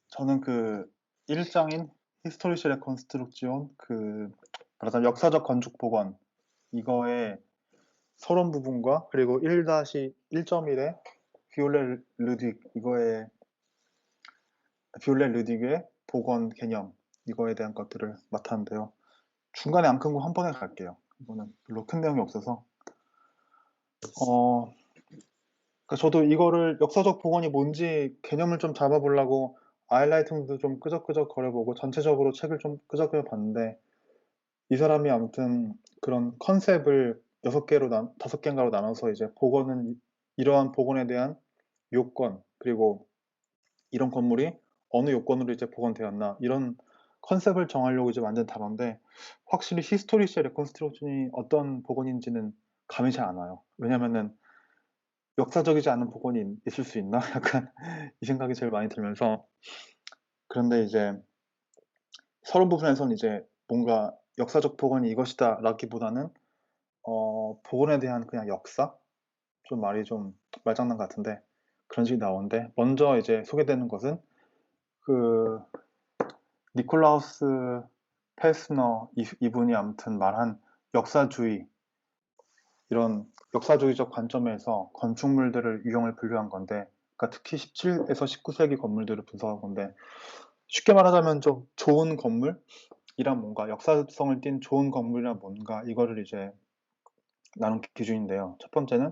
저는 그 일장인 히스토리시 레컨스트룩지온 말하자면 역사적 건축 복원 이거의 서론 부분과 그리고 1-1.1의 비올레 르딕의 복원 개념 이거에 대한 것들을 맡았는데요. 중간에 안 끊고 한 번에 갈게요. 이거는 별로 큰 내용이 없어서 어 그러니까 저도 이거를 역사적 복원이 뭔지 개념을 좀 잡아보려고 아이라이팅도 좀 끄적끄적 거려보고 전체적으로 책을 좀 끄적끄적 봤는데 이 사람이 아무튼 그런 컨셉을 5개인가로 나눠서 이제 복원은 이러한 복원에 대한 요건 그리고 이런 건물이 어느 요건으로 이제 복원되었나 이런 컨셉을 정하려고 이제 만든 단어인데 확실히 히스토리시 레컨스트럭션이 어떤 복원인지는 감이 잘 안 와요. 왜냐면은 역사적이지 않은 복원이 있을 수 있나? 약간 이 생각이 제일 많이 들면서 그런데 이제 서론 부분에서는 이제 뭔가 역사적 복원이 이것이다 라기보다는 복원에 대한 그냥 역사? 좀 말이 좀 말장난 같은데 그런 식이 나오는데 먼저 이제 소개되는 것은 그 니콜라우스 펠스너 이분이 아무튼 말한 역사주의 이런 역사주의적 관점에서 건축물들을 유형을 분류한 건데 그러니까 특히 17에서 19세기 건물들을 분석한 건데 쉽게 말하자면 좀 좋은 건물이란 뭔가 역사성을 띤 좋은 건물이란 뭔가 이거를 이제 나눈 기준인데요. 첫 번째는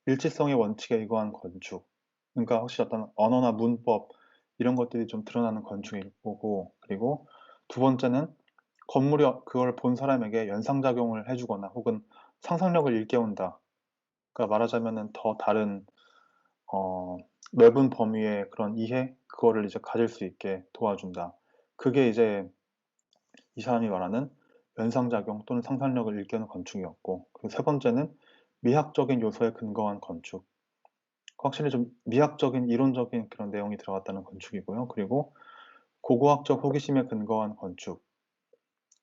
일치성의 원칙에 의거한 건축. 그러니까 확실히 어떤 언어나 문법 이런 것들이 좀 드러나는 건축일 거고 그리고 두 번째는 건물이 그걸 본 사람에게 연상작용을 해주거나 혹은 상상력을 일깨운다. 그러니까 말하자면은 더 다른 어, 넓은 범위의 그런 이해 그거를 이제 가질 수 있게 도와준다. 그게 이제 이 사람이 말하는 연상작용 또는 상상력을 일깨우는 건축이었고 그리고 세 번째는 미학적인 요소에 근거한 건축. 확실히 좀 미학적인 이론적인 그런 내용이 들어갔다는 건축이고요. 그리고 고고학적 호기심에 근거한 건축.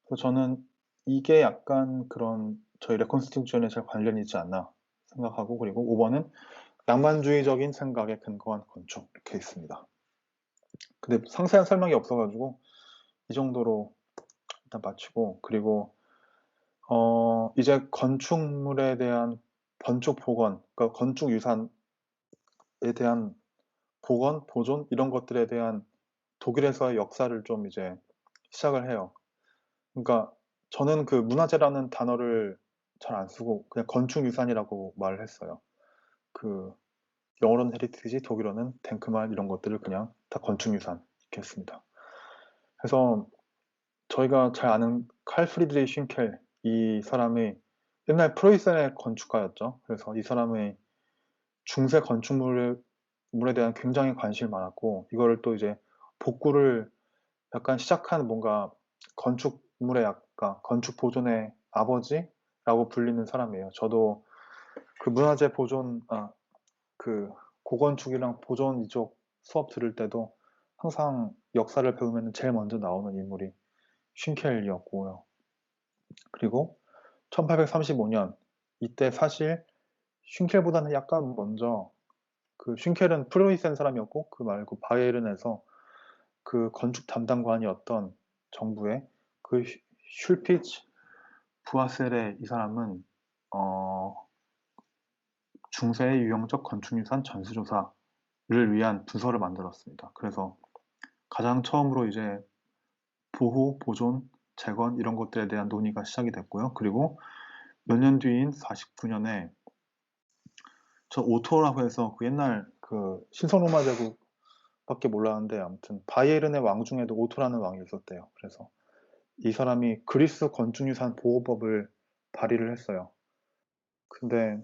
그래서 저는 이게 약간 그런 저희 레컨스트럭션에 잘 관련이 있지 않나 생각하고 그리고 5번은 낭만주의적인 생각에 근거한 건축 이렇게 있습니다. 근데 상세한 설명이 없어가지고 이 정도로 일단 마치고 그리고 이제 건축물에 대한 건축 복원, 그러니까 건축 유산에 대한 복원, 보존 이런 것들에 대한 독일에서의 역사를 좀 이제 시작을 해요. 그러니까 저는 그 문화재라는 단어를 잘 안 쓰고 그냥 건축 유산이라고 말을 했어요. 그 영어로는 헤리티지, 독일어는 댕크말 이런 것들을 그냥 다 건축 유산 이렇게 했습니다. 그래서 저희가 잘 아는 칼 프리드리 쉰켈 이 사람이 옛날 프로이센의 건축가였죠. 그래서 이 사람의 중세 건축물에 대한 굉장히 관심이 많았고 이거를 또 이제 복구를 약간 시작한 뭔가 건축물의 약간 건축 보존의 아버지라고 불리는 사람이에요. 저도 그 문화재 보존 그 고건축이랑 보존 이쪽 수업 들을 때도 항상 역사를 배우면 제일 먼저 나오는 인물이 쉰켈이었고요. 그리고 1835년 이때 사실 쉰켈보다는 약간 먼저 그 쉰켈은 프로이센 사람이었고 그 말고 바이에른에서 그 건축 담당관이었던 정부의 그 슐피츠 부아세레 이 사람은 중세의 유형적 건축유산 전수조사를 위한 부서를 만들었습니다. 그래서 가장 처음으로 이제 보호, 보존, 재건 이런 것들에 대한 논의가 시작이 됐고요. 그리고 몇 년 뒤인 49년에 저 오토라고 해서 그 옛날 그 신성로마 제국밖에 몰랐는데 아무튼 바이에른의 왕 중에도 오토라는 왕이 있었대요. 그래서 이 사람이 그리스 건축유산 보호법을 발의를 했어요. 근데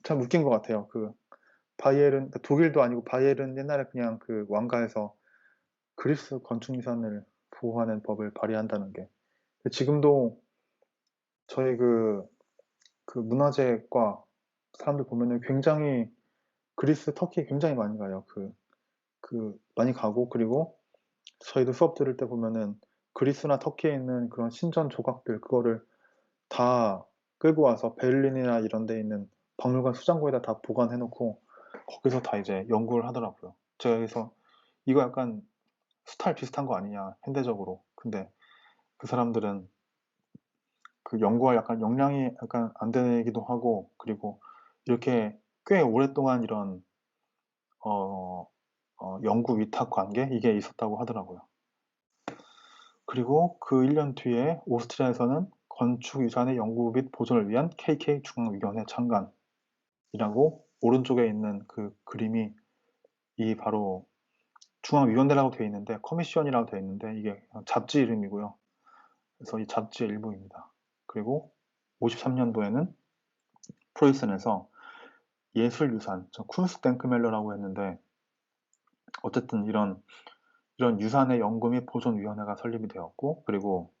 참 웃긴 것 같아요. 그 바이에른 독일도 아니고 바이에른 옛날에 그냥 그 왕가에서 그리스 건축유산을 보호하는 법을 발의한다는 게 지금도 저희 그 문화재과 사람들 보면은 굉장히 그리스, 터키 굉장히 많이 가요. 많이 가고 그리고 저희도 수업 들을 때 보면은 그리스나 터키에 있는 그런 신전 조각들 그거를 다 끌고 와서 베를린이나 이런 데 있는 박물관 수장고에다 다 보관해 놓고 거기서 다 이제 연구를 하더라고요. 제가 그래서 이거 약간 스타일 비슷한 거 아니냐, 현대적으로. 근데 그 사람들은 그 연구할 약간 역량이 약간 안 되기도 하고, 그리고 이렇게 꽤 오랫동안 이런 어, 연구 위탁 관계 이게 있었다고 하더라고요. 그리고 그 1년 뒤에 오스트리아에서는 건축 유산의 연구 및 보존을 위한 KK 중앙위원회 창간이라고 오른쪽에 있는 그 그림이 이 바로 중앙위원회라고 되어 있는데 커미션이라고 되어 있는데 이게 잡지 이름이고요. 그래서 이 잡지의 일부입니다. 그리고 53년도에는 프로이센에서 예술유산, 쿤스트덴크멜러라고 했는데 어쨌든 이런 유산의 연구 및 보존위원회가 설립이 되었고, 그리고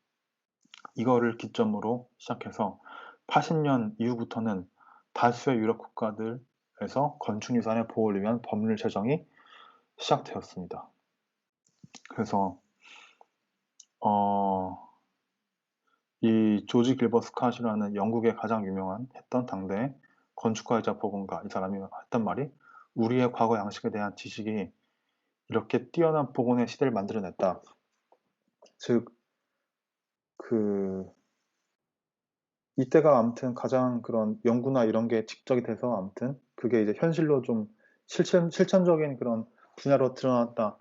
이거를 기점으로 시작해서 80년 이후부터는 다수의 유럽 국가들에서 건축유산의 보호를 위한 법률 제정이 시작되었습니다. 그래서 이 조지 길버 스캇이라는 영국의 가장 유명한 했던 당대의 건축가이자 보건가, 이 사람이 했던 말이 우리의 과거 양식에 대한 지식이 이렇게 뛰어난 복원의 시대를 만들어냈다. 즉, 그 이때가 아무튼 가장 그런 연구나 이런 게 집적이 돼서 아무튼 그게 이제 현실로 좀 실천적인 그런 분야로 드러났다.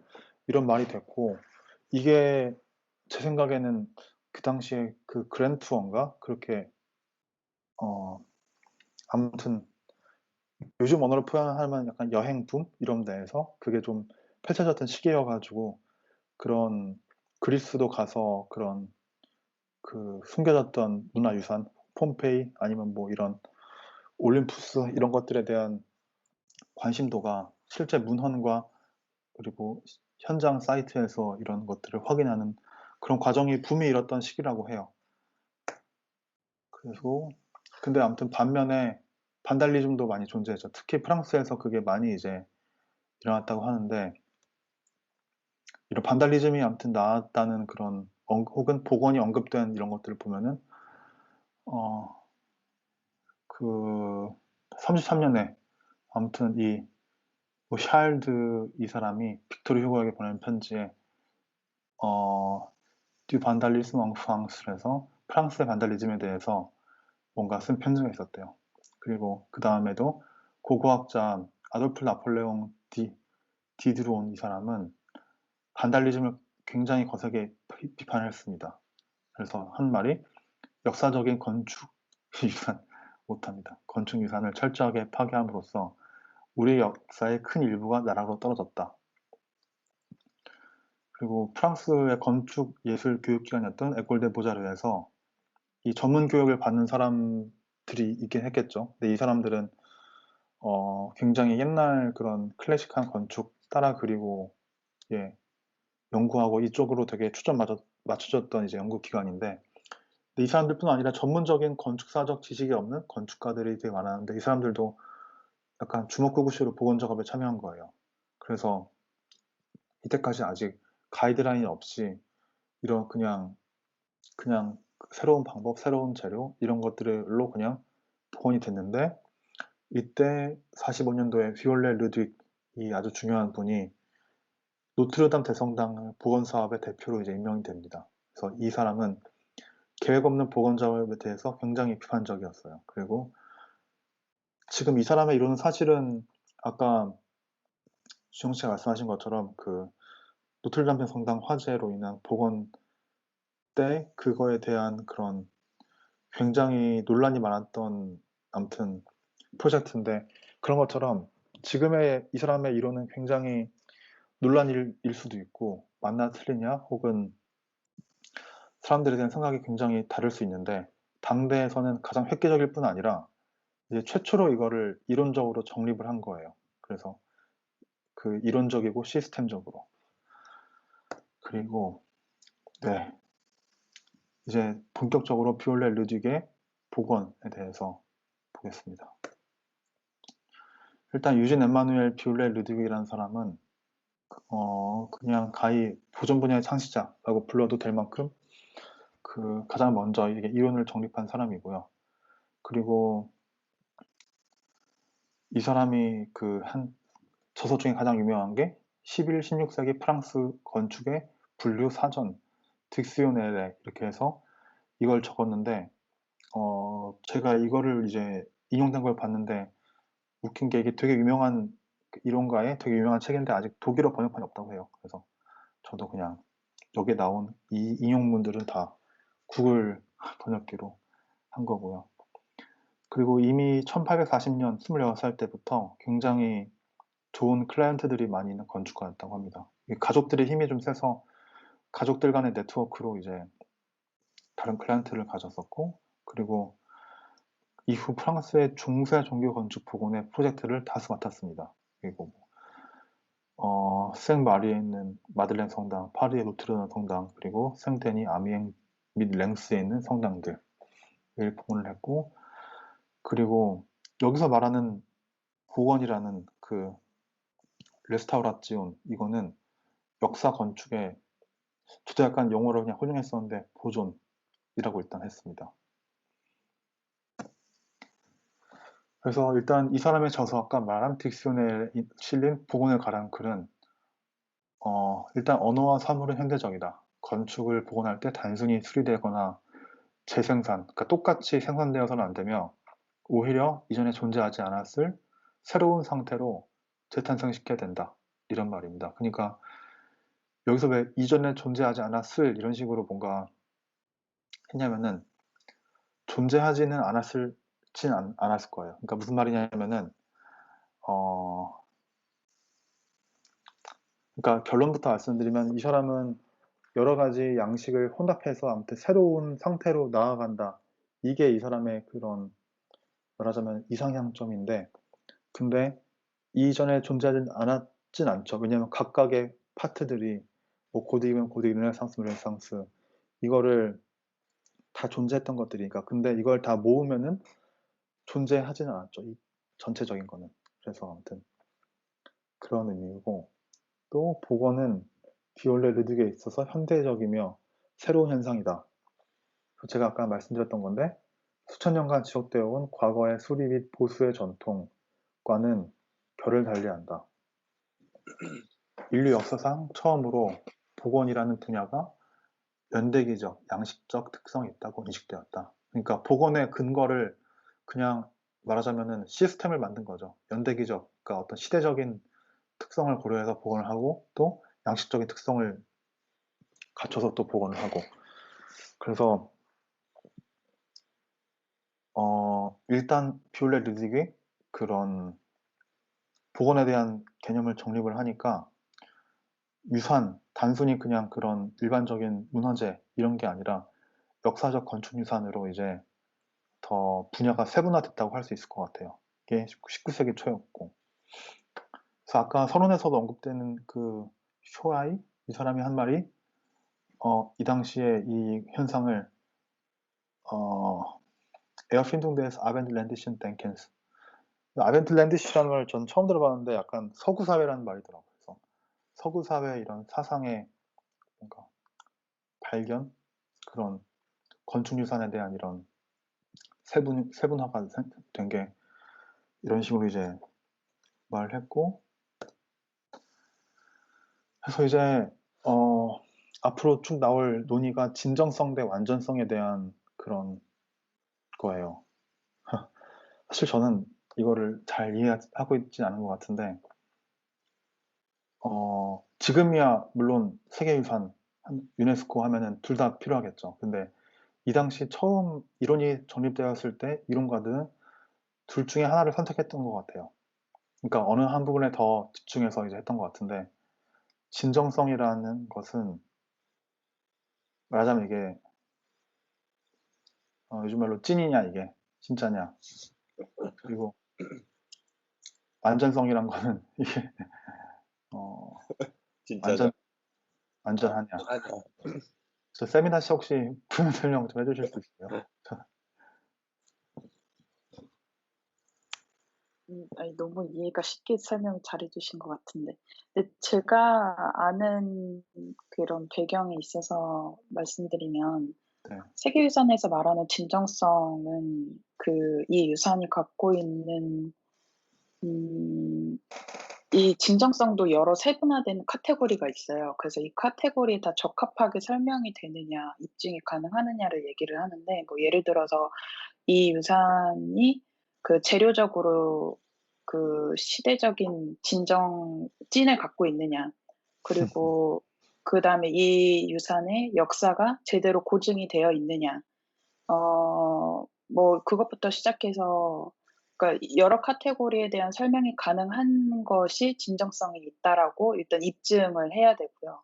이런 말이 됐고, 이게 제 생각에는 그 당시에 그 그랜 투어인가? 그렇게, 아무튼 요즘 언어로 표현하면 약간 여행 붐? 이런 데에서 그게 좀 펼쳐졌던 시기여가지고 그런 그리스도 가서 그런 그 숨겨졌던 문화유산, 폼페이 아니면 뭐 이런 올림푸스 이런 것들에 대한 관심도가 실제 문헌과 그리고 현장 사이트에서 이런 것들을 확인하는 그런 과정이 붐이 일었던 시기라고 해요. 그리고 근데 아무튼 반면에 반달리즘도 많이 존재했죠. 특히 프랑스에서 그게 많이 이제 일어났다고 하는데, 이런 반달리즘이 아무튼 나왔다는 그런 혹은 복원이 언급된 이런 것들을 보면은 어, 그 33년에 아무튼 이 샤일드 이 사람이 빅토르 휴고에게 보낸 편지에 듀 반달리즘 엉 프랑스에서 프랑스의 반달리즘에 대해서 뭔가 쓴 편지가 있었대요. 그리고 그 다음에도 고고학자 아돌프 나폴레옹 디드론 이 사람은 반달리즘을 굉장히 거세게 비판했습니다. 그래서 한 말이 역사적인 건축 유산 못합니다. 건축 유산을 철저하게 파괴함으로써 우리의 역사의 큰 일부가 나락으로 떨어졌다. 그리고 프랑스의 건축 예술 교육기관이었던 에콜 데 보자르에서 이 전문 교육을 받는 사람들이 있긴 했겠죠. 근데 이 사람들은 굉장히 옛날 그런 클래식한 건축 따라 그리고 예, 연구하고 이쪽으로 되게 맞춰졌던 이제 연구 기관인데, 근데 이 사람들뿐 아니라 전문적인 건축사적 지식이 없는 건축가들이 되게 많았는데 이 사람들도 약간 주먹구구식으로 보건 작업에 참여한 거예요. 그래서 이때까지 아직 가이드라인 없이 이런 그냥 새로운 방법, 새로운 재료 이런 것들로 그냥 복원이 됐는데, 이때 45년도에 비올레 르딕이 아주 중요한 분이 노트르담 대성당 복원 사업의 대표로 이제 임명이 됩니다. 그래서 이 사람은 계획 없는 복원 작업에 대해서 굉장히 비판적이었어요. 그리고 지금 이 사람의 이론은 사실은 아까 주영 씨가 말씀하신 것처럼 그 노틀담 대성당 화재로 인한 복원 때 그거에 대한 그런 굉장히 논란이 많았던 아무튼 프로젝트인데, 그런 것처럼 지금의 이 사람의 이론은 굉장히 논란일 수도 있고 맞나 틀리냐 혹은 사람들에 대한 생각이 굉장히 다를 수 있는데, 당대에서는 가장 획기적일 뿐 아니라 이제 최초로 이거를 이론적으로 정립을 한 거예요. 그래서 그 이론적이고 시스템적으로. 그리고 네, 이제 본격적으로 비올레 르딕의 복원에 대해서 보겠습니다. 일단 유진 엠마누엘 비올레 르딕이라는 사람은 그냥 가히 보존 분야의 창시자라고 불러도 될 만큼 그 가장 먼저 이게 이론을 정립한 사람이고요. 그리고 이 사람이 그 한 저서 중에 가장 유명한 게 11, 16세기 프랑스 건축의 분류 사전, 딕스요네레 이렇게 해서 이걸 적었는데 제가 이거를 이제 인용된 걸 봤는데 웃긴 게 이게 되게 유명한 이론가의 되게 유명한 책인데 아직 독일어 번역판이 없다고 해요. 그래서 저도 그냥 여기에 나온 이 인용문들은 다 구글 번역기로 한 거고요. 그리고 이미 1840년 26살 때부터 굉장히 좋은 클라이언트들이 많이 있는 건축가였다고 합니다. 가족들의 힘이 좀 세서 가족들 간의 네트워크로 이제 다른 클라이언트를 가졌었고, 그리고 이후 프랑스의 중세 종교 건축 복원의 프로젝트를 다수 맡았습니다. 그리고 생마리에 있는 마들렌 성당, 파리의 노트르담 성당, 그리고 생데니, 아미엥 및 랭스에 있는 성당들을 복원을 했고, 그리고 여기서 말하는 복원이라는 그 레스타우라지온, 이거는 역사 건축의, 저도 약간 영어로 그냥 혼용했었는데 보존이라고 일단 했습니다. 그래서 일단 이 사람의 저서, 아까 말한 딕스요네에 실린 복원을 가란 글은 일단 언어와 사물은 현대적이다. 건축을 복원할 때 단순히 수리되거나 재생산, 그러니까 똑같이 생산되어서는 안 되며 오히려 이전에 존재하지 않았을 새로운 상태로 재탄생시켜야 된다. 이런 말입니다. 그러니까 여기서 왜 이전에 존재하지 않았을 이런 식으로 뭔가 했냐면은 존재하지는 않았을 거예요. 그러니까 무슨 말이냐면은 어 그러니까 결론부터 말씀드리면 이 사람은 여러 가지 양식을 혼합해서 아무튼 새로운 상태로 나아간다. 이게 이 사람의 그런 말하자면 이상향점인데, 근데 이전에 존재하지 않았진 않죠. 왜냐하면 각각의 파트들이 뭐 고딕이면 고딕, 르네상스면 르네상스 이거를 다 존재했던 것들이니까. 근데 이걸 다 모으면은 존재하지는 않았죠. 이 전체적인 거는. 그래서 아무튼 그런 의미고, 또 복원은 비올레 르딕에 있어서 현대적이며 새로운 현상이다. 제가 아까 말씀드렸던 건데 수천 년간 지속되어 온 과거의 수리 및 보수의 전통과는 결을 달리한다. 인류 역사상 처음으로 복원이라는 분야가 연대기적, 양식적 특성이 있다고 인식되었다. 그러니까 복원의 근거를 그냥 말하자면은 시스템을 만든 거죠. 연대기적, 그러니까 어떤 시대적인 특성을 고려해서 복원을 하고 또 양식적인 특성을 갖춰서 또 복원을 하고. 그래서 일단 비올레 르딕이 그런 복원에 대한 개념을 정립을 하니까 유산, 단순히 그냥 그런 일반적인 문화재 이런 게 아니라 역사적 건축 유산으로 이제 더 분야가 세분화됐다고 할 수 있을 것 같아요. 이게 19세기 초였고. 그래서 아까 서론에서도 언급되는 그 쇼아이, 이 사람이 한 말이 이 당시에 이 현상을 에어핀둥데스 아벤드랜디션 덴켄스, 아벤틀랜디시라는 말 전 처음 들어봤는데 약간 서구 사회라는 말이더라고요. 그래서 서구 사회 이런 사상의 뭔가 발견, 그런 건축 유산에 대한 이런 세분화가 된 게 이런 식으로 이제 말을 했고, 그래서 이제 앞으로 쭉 나올 논의가 진정성 대 완전성에 대한 그런 거예요. 사실 저는 이거를 잘 이해하고 있지 않은 것 같은데, 지금이야 물론 세계유산, 유네스코 하면은 둘 다 필요하겠죠. 근데 이 당시 처음 이론이 정립되었을 때 이론가들은 둘 중에 하나를 선택했던 것 같아요. 그러니까 어느 한 부분에 더 집중해서 이제 했던 것 같은데, 진정성이라는 것은 말하자면 이게 요즘 말로 찐이냐 이게 진짜냐, 그리고 완전성이란 거는 이게 어, 진짜냐? 완전 완전하냐. 아니야. 저 세미나 씨 혹시 부연 설명 좀 해주실 수 있어요? 아니, 너무 이해가 쉽게 설명 잘해 주신 것 같은데. 근데 제가 아는 그런 배경에 있어서 말씀드리면, 네, 세계유산에서 말하는 진정성은 이 유산이 갖고 있는, 음, 이 진정성도 여러 세분화된 카테고리가 있어요. 그래서 이 카테고리에 다 적합하게 설명이 되느냐, 입증이 가능하느냐를 얘기를 하는데 뭐 예를 들어서 이 유산이 그 재료적으로 그 시대적인 진정 찐을 갖고 있느냐, 그리고 그다음에 이 유산의 역사가 제대로 고증이 되어 있느냐. 뭐 그것부터 시작해서 그러니까 여러 카테고리에 대한 설명이 가능한 것이 진정성이 있다라고 일단 입증을 해야 되고요.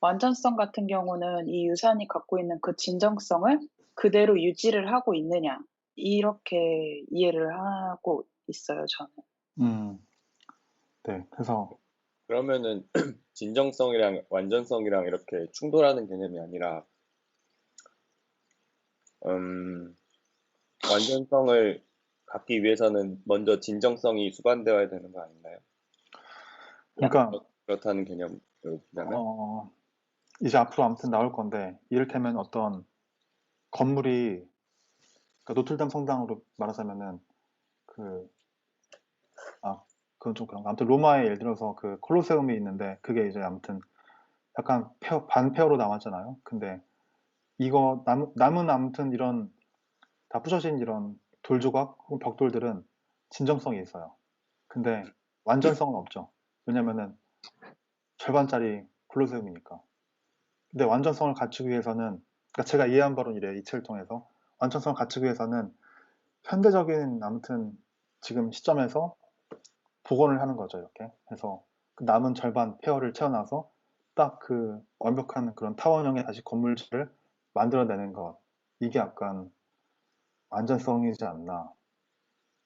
완전성 같은 경우는 이 유산이 갖고 있는 그 진정성을 그대로 유지를 하고 있느냐, 이렇게 이해를 하고 있어요, 저는. 음. 네. 그래서 그러면은 진정성이랑 완전성이랑 이렇게 충돌하는 개념이 아니라 완전성을 갖기 위해서는 먼저 진정성이 수반되어야 되는 거 아닌가요? 그러니까 그렇다는 개념으로 보자면? 이제 앞으로 아무튼 나올 건데 이를테면 어떤 건물이 그러니까 노틀담 성당으로 말하자면은 그건 좀 그런가. 아무튼 로마에 예를 들어서 그 콜로세움이 있는데 그게 이제 아무튼 약간 반페어로 나왔잖아요. 근데 이거 남은 아무튼 이런 다 부서진 이런 돌 조각 혹은 벽돌들은 진정성이 있어요. 근데 완전성은 없죠. 왜냐면은 절반짜리 콜로세움이니까. 근데 완전성을 갖추기 위해서는 그러니까 제가 이해한 바로는 이래요. 이 책을 통해서. 완전성을 갖추기 위해서는 현대적인 아무튼 지금 시점에서 복원을 하는 거죠. 이렇게 해서 그 남은 절반 페어를 채워놔서 딱 그 완벽한 그런 타원형의 다시 건물들을 만들어내는 것. 이게 약간 완전성이지 않나.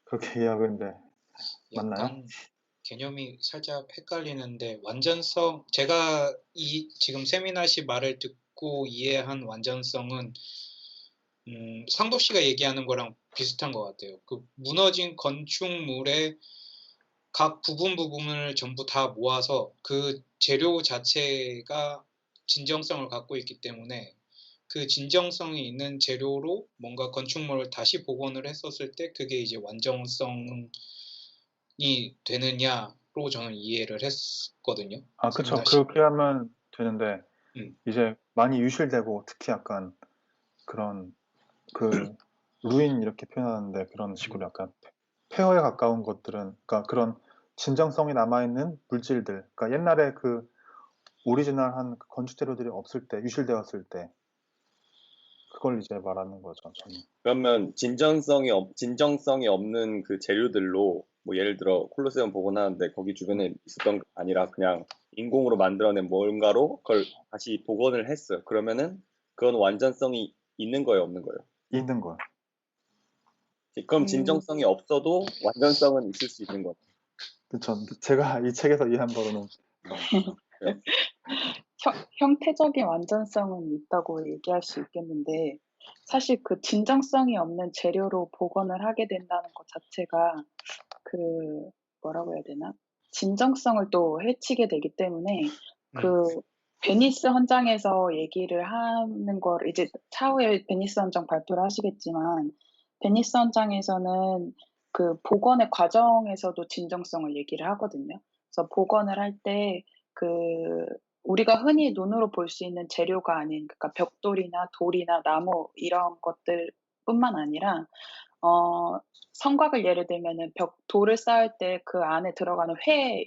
그렇게 이해하고 있는데 맞나요? 약간 개념이 살짝 헷갈리는데 제가 이 지금 세미나 씨 말을 듣고 이해한 완전성은 상도 씨가 얘기하는 거랑 비슷한 것 같아요. 그 무너진 건축물의 각 부분을 전부 다 모아서 그 재료 자체가 진정성을 갖고 있기 때문에 그 진정성이 있는 재료로 뭔가 건축물을 다시 복원을 했었을 때 그게 이제 완전성이 되느냐로 저는 이해를 했거든요. 그쵸. 세미나 씨 그렇게 하면 되는데 음. 이제 많이 유실되고 특히 약간 그런 그 루인 이렇게 표현하는데 그런 식으로 약간 폐허에 가까운 것들은 그러니까 그런 진정성이 남아있는 물질들 그러니까 옛날에 그 오리지널한 그 건축 재료들이 없을 때 유실되었을 때 그걸 이제 말하는 거죠. 저는. 그러면 진정성이 없는 그 재료들로 뭐 예를 들어 콜로세움 복원하는데 거기 주변에 있었던 게 아니라 그냥 인공으로 만들어낸 뭔가로 그걸 다시 복원을 했어요. 그러면은 그건 완전성이 있는 거예요, 없는 거예요? 있는 거요. 그럼 진정성이 없어도 완전성은 있을 수 있는 거죠. 그쵸. 제가 이 책에서 이해한 바로는 네. 형태적인 완전성은 있다고 얘기할 수 있겠는데 사실 그 진정성이 없는 재료로 복원을 하게 된다는 것 자체가 그 뭐라고 해야 되나? 진정성을 또 해치게 되기 때문에 그 베니스 헌장에서 얘기를 하는 거를 이제 차후에 베니스 헌장 발표를 하시겠지만 베니스 헌장에서는 그 복원의 과정에서도 진정성을 얘기를 하거든요. 그래서 복원을 할 때 그 우리가 흔히 눈으로 볼 수 있는 재료가 아닌 그러니까 벽돌이나 돌이나 나무 이런 것들뿐만 아니라 성곽을 예를 들면은 돌을 쌓을 때 그 안에 들어가는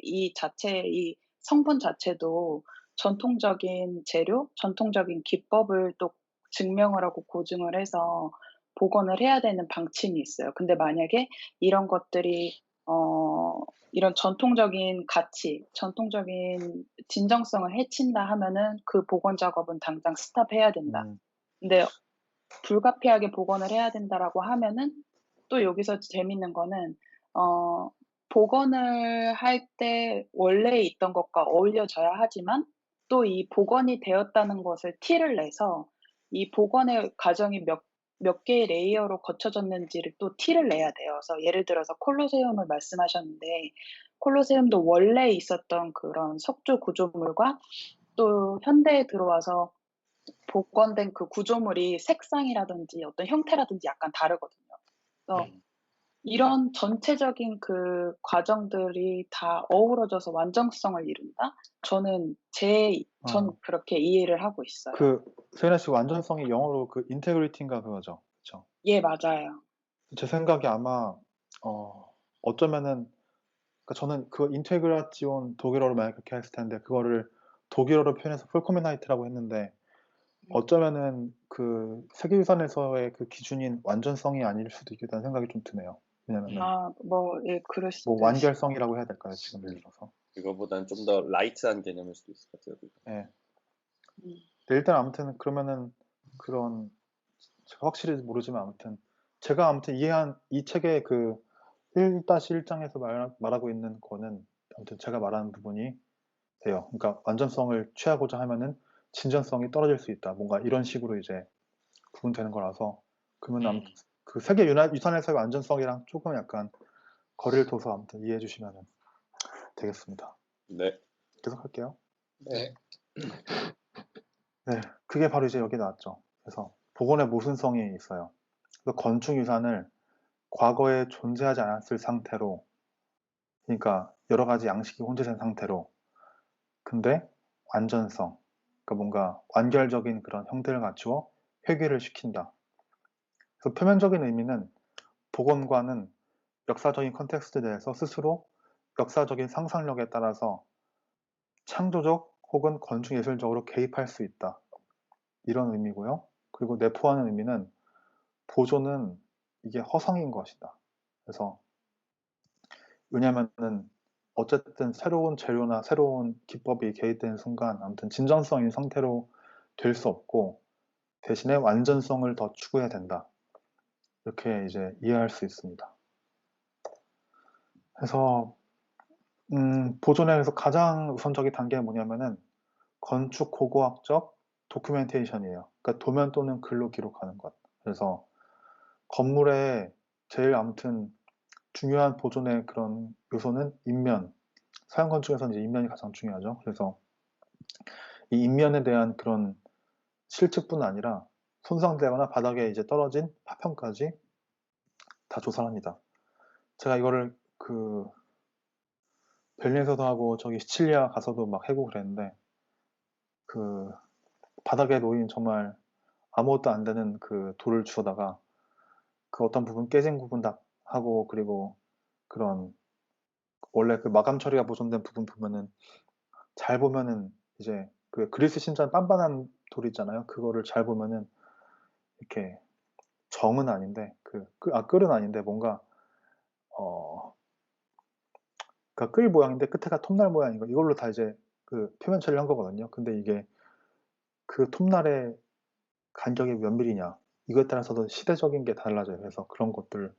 이 자체 이 성분 자체도 전통적인 재료, 전통적인 기법을 또 증명을 하고 고증을 해서 복원을 해야 되는 방침이 있어요. 근데 만약에 이런 것들이 이런 전통적인 가치, 전통적인 진정성을 해친다 하면은 그 복원 작업은 당장 스톱해야 된다. 근데 불가피하게 복원을 해야 된다라고 하면은 또 여기서 재밌는 거는 복원을 할 때 원래 있던 것과 어울려져야 하지만 또 이 복원이 되었다는 것을 티를 내서 이 복원의 과정이 몇 개의 레이어로 거쳐졌는지를 또 티를 내야 돼요. 그래서 예를 들어서 콜로세움을 말씀하셨는데 콜로세움도 원래 있었던 그런 석조 구조물과 또 현대에 들어와서 복원된 그 구조물이 색상이라든지 어떤 형태라든지 약간 다르거든요. 그래서 이런 전체적인 그 과정들이 다 어우러져서 완전성을 이룬다? 저는 전 어, 그렇게 이해를 하고 있어요. 세인아 씨 완전성이 영어로 인테그리티인가 그거죠. 그쵸? 예, 맞아요. 제 생각에 아마, 어쩌면은, 그러니까 저는 그 인테그라지온 독일어로 만약 그렇게 했을 텐데, 그거를 독일어로 표현해서 폴코멘하이트라고 했는데, 어쩌면은 그 세계유산에서의 그 기준인 완전성이 아닐 수도 있겠다는 생각이 좀 드네요. 왜냐면은, 예, 그럴 뭐 수도 있을 것 완결성이라고 해야 될까요, 지금 예를 들어서. 그거보다는 좀 더 라이트한 개념일 수도 있을 것 같아요. 예. 음. 네, 일단 아무튼 그러면은 그런, 제가 확실히 모르지만 아무튼 제가 아무튼 이해한 이 책의 그 1-1장에서 말하고 있는 거는 아무튼 제가 말하는 부분이 돼요. 그러니까 완전성을 취하고자 하면은 진전성이 떨어질 수 있다. 뭔가 이런 식으로 이제 구분되는 거라서, 그러면 아무튼 그 세계 유산에서의 완전성이랑 조금 약간 거리를 둬서 아무튼 이해해 주시면 되겠습니다. 네. 계속 할게요. 네. 네, 그게 바로 이제 여기 나왔죠. 그래서 복원의 모순성이 있어요. 그래서 건축 유산을 과거에 존재하지 않았을 상태로, 그러니까 여러 가지 양식이 혼재된 상태로, 근데 완전성, 그러니까 뭔가 완결적인 그런 형태를 갖추어 회귀를 시킨다. 그래서 표면적인 의미는 복원과는 역사적인 컨텍스트에 대해서 스스로 역사적인 상상력에 따라서 창조적 혹은 건축 예술적으로 개입할 수 있다. 이런 의미고요. 그리고 내포하는 의미는 보존은 이게 허상인 것이다. 그래서 왜냐면은 어쨌든 새로운 재료나 새로운 기법이 개입되는 순간 아무튼 진전성인 상태로 될 수 없고 대신에 완전성을 더 추구해야 된다. 이렇게 이제 이해할 수 있습니다. 그래서 보존에서 가장 우선적인 단계가 뭐냐면은 건축 고고학적 도큐멘테이션이에요. 그러니까 도면 또는 글로 기록하는 것. 그래서 건물의 제일 아무튼 중요한 보존의 그런 요소는 인면. 서양 건축에서는 이제 인면이 가장 중요하죠. 그래서 이 인면에 대한 그런 실측뿐 아니라 손상되거나 바닥에 이제 떨어진 파편까지 다 조사를 합니다. 제가 이거를 베를린에서도 하고 저기 시칠리아 가서도 막 해고 그랬는데, 그 바닥에 놓인 정말 아무것도 안 되는 그 돌을 주워다가 그 어떤 부분 깨진 부분 다 하고, 그리고 그런 원래 그 마감 처리가 보존된 부분 보면은 잘 보면은 이제 그 그리스 신전 빤빤한 돌 있잖아요. 그거를 잘 보면은 이렇게 정은 아닌데 끌은 아닌데 뭔가 어 그러니까 끌 모양인데 끝에가 톱날 모양인 거, 이걸로 다 이제 그 표면 처리를 한 거거든요. 근데 이게 그 톱날의 간격이 몇 밀리냐 이거에 따라서도 시대적인 게 달라져요. 그래서 그런 것들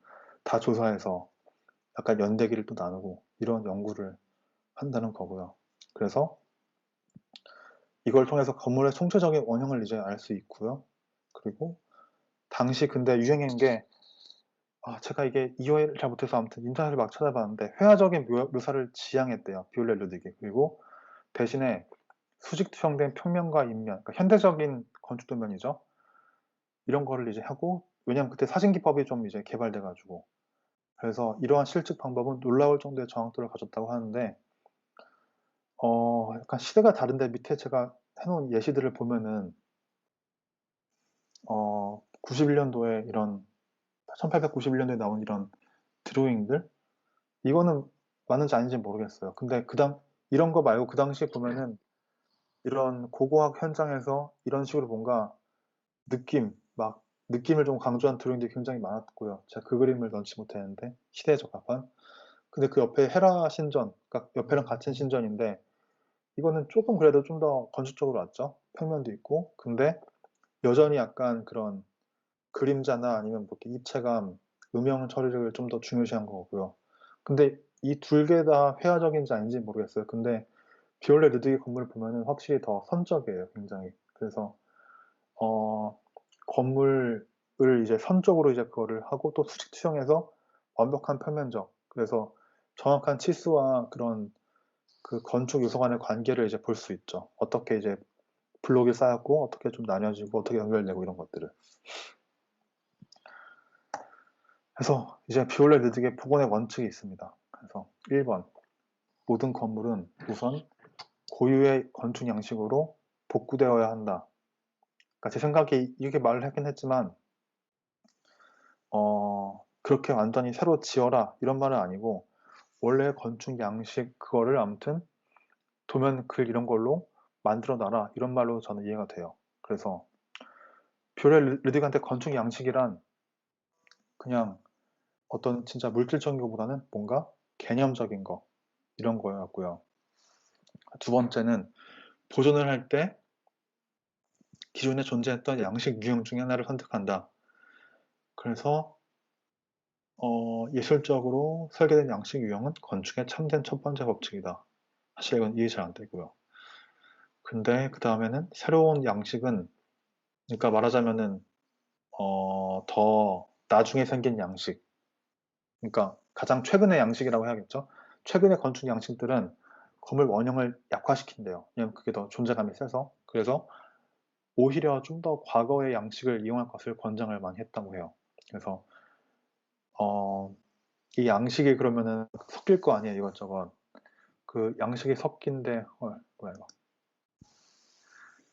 다 조사해서 약간 연대기를 또 나누고 이런 연구를 한다는 거고요. 그래서 이걸 통해서 건물의 총체적인 원형을 이제 알 수 있고요. 그리고 당시 근데 유행인 게, 제가 이게 이해를 잘 못해서 아무튼 인터넷을 막 찾아봤는데 회화적인 묘사를 지향했대요. 비올레 루딕이. 그리고 대신에 수직 투영된 평면과 인면, 그러니까 현대적인 건축 도면이죠. 이런 거를 이제 하고, 왜냐면 그때 사진 기법이 좀 이제 개발돼 가지고, 그래서 이러한 실측 방법은 놀라울 정도의 정확도를 가졌다고 하는데, 약간 시대가 다른데 밑에 제가 해놓은 예시들을 보면은 91년도에 이런 1891년도에 나온 이런 드로잉들, 이거는 맞는지 아닌지는 모르겠어요. 근데 이런 거 말고 그 당시에 보면은 이런 고고학 현장에서 이런 식으로 뭔가 느낌을 좀 강조한 드로잉들이 굉장히 많았고요. 제가 그 그림을 넣지 못했는데 시대에 적합한. 근데 그 옆에 헤라 신전, 그러니까 옆에랑 같은 신전인데 이거는 조금 그래도 좀 더 건축적으로 왔죠. 평면도 있고. 근데 여전히 약간 그런 그림자나 아니면 뭐 이렇게 입체감, 음영 처리를 좀 더 중요시한 거고요. 근데 이 둘 개 다 회화적인지 아닌지 모르겠어요. 근데 비올레 루드기 건물을 보면은 확실히 더 선적이에요, 굉장히. 그래서 건물을 이제 선적으로 이제 그거를 하고 또 수직 투영해서 완벽한 표면적, 그래서 정확한 치수와 그런 그 건축 요소 간의 관계를 이제 볼 수 있죠. 어떻게 이제 블록이 쌓였고 어떻게 좀 나뉘어지고 어떻게 연결되고 이런 것들을. 그래서 이제 비올레 르딕의 복원의 원칙이 있습니다. 그래서 1번 모든 건물은 우선 고유의 건축 양식으로 복구되어야 한다. 그러니까 제 생각에 이렇게 말을 하긴 했지만 그렇게 완전히 새로 지어라 이런 말은 아니고 원래 건축 양식 그거를 아무튼 도면 글 이런 걸로 만들어 놔라 이런 말로 저는 이해가 돼요. 그래서 비올레 르딕한테 건축 양식이란 그냥 어떤 진짜 물질적인 것보다는 뭔가 개념적인 거 이런 거였고요. 두 번째는 보존을 할 때 기존에 존재했던 양식 유형 중에 하나를 선택한다. 그래서 예술적으로 설계된 양식 유형은 건축의 참된 첫 번째 법칙이다. 사실 이건 이해 잘 안 되고요. 근데 그 다음에는 새로운 양식은 그러니까 말하자면은 더 나중에 생긴 양식 그러니까 가장 최근의 양식이라고 해야겠죠. 최근의 건축 양식들은 건물 원형을 약화시킨대요. 왜냐면 그게 더 존재감이 세서. 그래서 오히려 좀 더 과거의 양식을 이용할 것을 권장을 많이 했다고 해요. 그래서 이 양식이 그러면은 섞일 거 아니에요, 이것저것. 그 양식이 섞인데 뭐야 이거.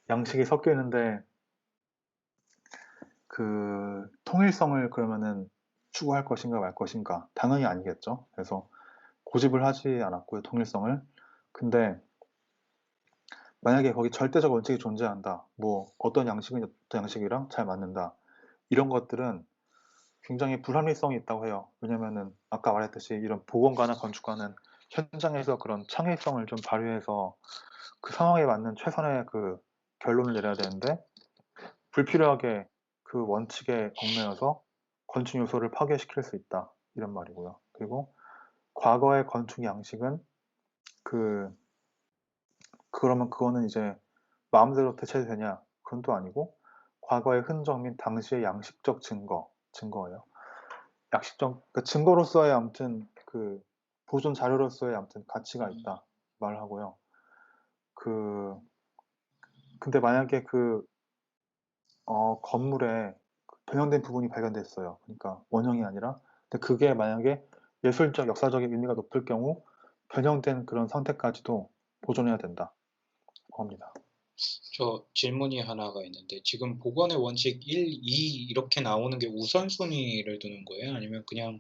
양식이 섞이는데 그 통일성을 그러면은 추구할 것인가 말 것인가? 당연히 아니겠죠. 그래서 고집을 하지 않았고요, 통일성을. 근데 만약에 거기 절대적 원칙이 존재한다. 뭐 어떤 양식은 어떤 양식이랑 잘 맞는다. 이런 것들은 굉장히 불합리성이 있다고 해요. 왜냐면은 아까 말했듯이 이런 보건가나 건축가는 현장에서 그런 창의성을 좀 발휘해서 그 상황에 맞는 최선의 그 결론을 내려야 되는데 불필요하게 그 원칙에 얽매여서 건축 요소를 파괴시킬 수 있다. 이런 말이고요. 그리고 과거의 건축 양식은 그러면 그거는 이제 마음대로 대체되냐? 그건 또 아니고 과거의 흔적 및 당시의 양식적 증거예요. 약식적 그 증거로서의 아무튼 그 보존 자료로서의 아무튼 가치가 있다 말을 하고요. 근데 만약에 건물에 변형된 부분이 발견됐어요. 그러니까 원형이 아니라 근데 그게 만약에 예술적 역사적인 의미가 높을 경우 변형된 그런 상태까지도 보존해야 된다고 합니다. 저 질문이 하나가 있는데 지금 복원의 원칙 1, 2 이렇게 나오는 게 우선순위를 두는 거예요? 아니면 그냥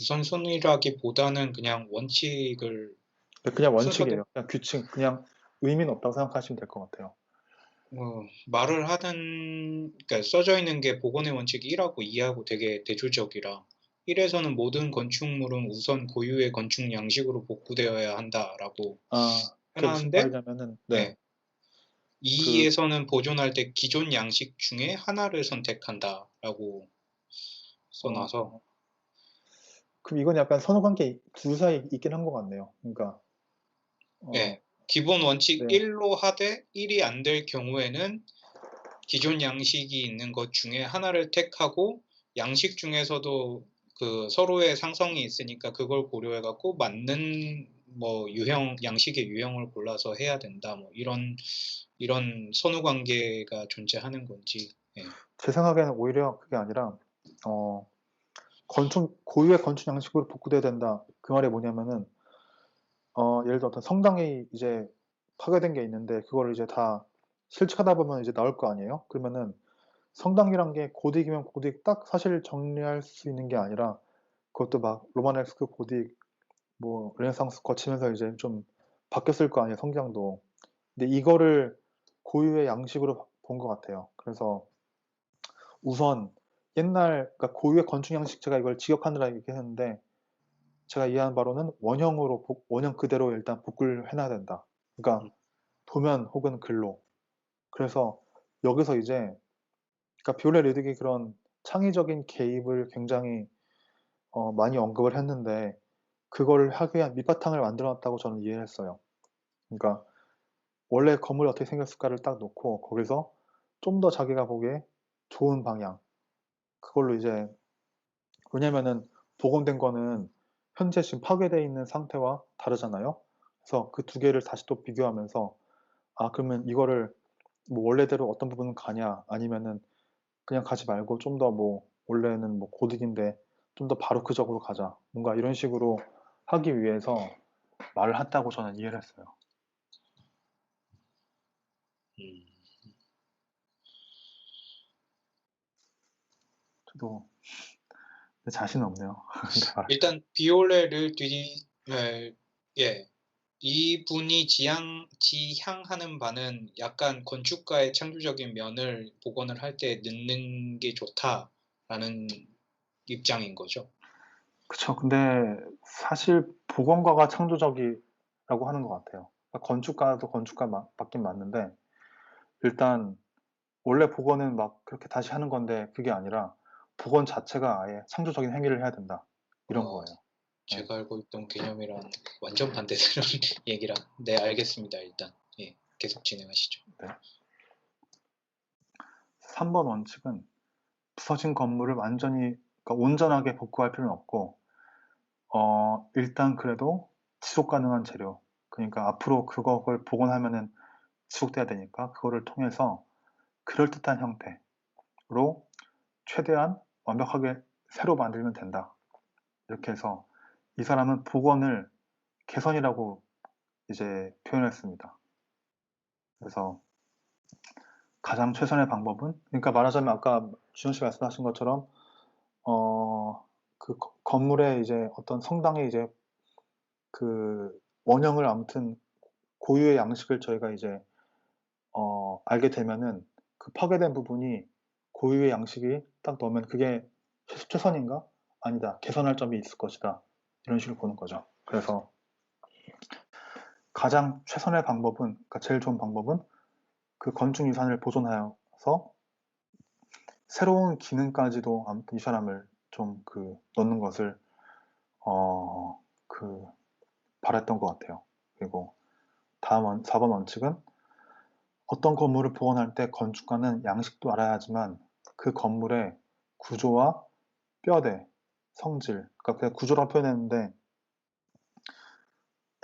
우선순위라기보다는 그냥 원칙을 그냥 순서대로 원칙이에요. 그냥 규칙, 그냥 의미는 없다고 생각하시면 될 것 같아요. 말을 하든 그러니까 써져 있는 게 복원의 원칙 1하고 2하고 되게 대조적이라 1에서는 모든 건축물은 우선 고유의 건축 양식으로 복구되어야 한다라고 그게 무슨 해놨는데 말이냐면은 네. 그 2에서는 보존할 때 기존 양식 중에 하나를 선택한다라고 써놔서 그럼 이건 약간 선후관계 둘 사이에 있긴 한 것 같네요. 그러니까 네. 기본 원칙 네. 1로 하되 1이 안 될 경우에는 기존 양식이 있는 것 중에 하나를 택하고 양식 중에서도 그 서로의 상성이 있으니까 그걸 고려해 갖고 맞는 뭐 양식의 유형을 골라서 해야 된다. 뭐 이런 선후 관계가 존재하는 건지. 예. 제 생각에는 오히려 그게 아니라 고유의 건축 양식으로 복구돼야 된다. 그 말이 뭐냐면은 예를 들어 어떤 성당이 이제 파괴된 게 있는데 그거를 이제 다 실측하다 보면 이제 나올 거 아니에요? 그러면은 성당이란 게 고딕이면 고딕 딱 사실 정리할 수 있는 게 아니라 그것도 막 로마네스크 고딕 뭐 르네상스 거치면서 이제 좀 바뀌었을 거 아니에요, 성장도. 근데 이거를 고유의 양식으로 본 것 같아요. 그래서 우선 그러니까 고유의 건축 양식 제가 이걸 직역하느라 얘기했는데 제가 이해한 바로는 원형 그대로 일단 복구를 해놔야 된다. 그러니까 도면 혹은 글로. 그래서 여기서 이제 그러니까 비올레 르딕이 그런 창의적인 개입을 굉장히 많이 언급을 했는데 그걸 하기 위한 밑바탕을 만들어 놨다고 저는 이해를 했어요. 그러니까 원래 건물이 어떻게 생겼을까를 딱 놓고 거기서 좀 더 자기가 보기에 좋은 방향 그걸로 이제 왜냐면은 복원된 거는 현재 지금 파괴되어 있는 상태와 다르잖아요. 그래서 그 두 개를 다시 또 비교하면서 그러면 이거를 뭐 원래대로 어떤 부분은 가냐 아니면은 그냥 가지 말고 좀 더 뭐 원래는 뭐 고딕인데 좀 더 바로크적으로 가자. 뭔가 이런 식으로 하기 위해서 말을 했다고 저는 이해를 했어요. 음, 저도 자신 없네요. 일단 비올레를 예, 이분이 지향하는 바는 약간 건축가의 창조적인 면을 복원을 할 때 넣는 게 좋다라는 입장인 거죠. 그쵸. 근데 사실 복원가가 창조적이라고 하는 것 같아요. 그러니까 건축가도 건축가 맞긴 맞는데 일단 원래 복원은 막 그렇게 다시 하는 건데 그게 아니라 복원 자체가 아예 창조적인 행위를 해야 된다. 이런 어, 거예요. 제가 알고 있던 개념이랑 완전 반대되는 얘기라. 네, 알겠습니다. 일단 예, 계속 진행하시죠. 3번 원칙은 부서진 건물을 완전히 그러니까 온전하게 복구할 필요는 없고 일단 그래도 지속 가능한 재료 그러니까 앞으로 그걸 복원하면은 지속돼야 되니까 그거를 통해서 그럴듯한 형태로 최대한 완벽하게 새로 만들면 된다. 이렇게 해서 이 사람은 복원을 개선이라고 이제 표현했습니다. 그래서 가장 최선의 방법은 그러니까 말하자면 아까 주현 씨 말씀하신 것처럼 그 건물의 이제 어떤 성당의 이제 그 원형을 아무튼 고유의 양식을 저희가 이제 알게 되면은 그 파괴된 부분이 고유의 양식이 딱 넣으면 그게 최선인가? 아니다. 개선할 점이 있을 것이다. 이런 식으로 보는 거죠. 그래서 가장 최선의 방법은, 그러니까 제일 좋은 방법은 그 건축 유산을 보존하여서 새로운 기능까지도 아무튼 이 사람을 좀 넣는 것을 바랬던 것 같아요. 그리고 다음 4번 원칙은 어떤 건물을 복원할 때 건축가는 양식도 알아야 하지만 그 건물의 구조와 뼈대, 성질, 그러니까 그냥 구조라고 표현했는데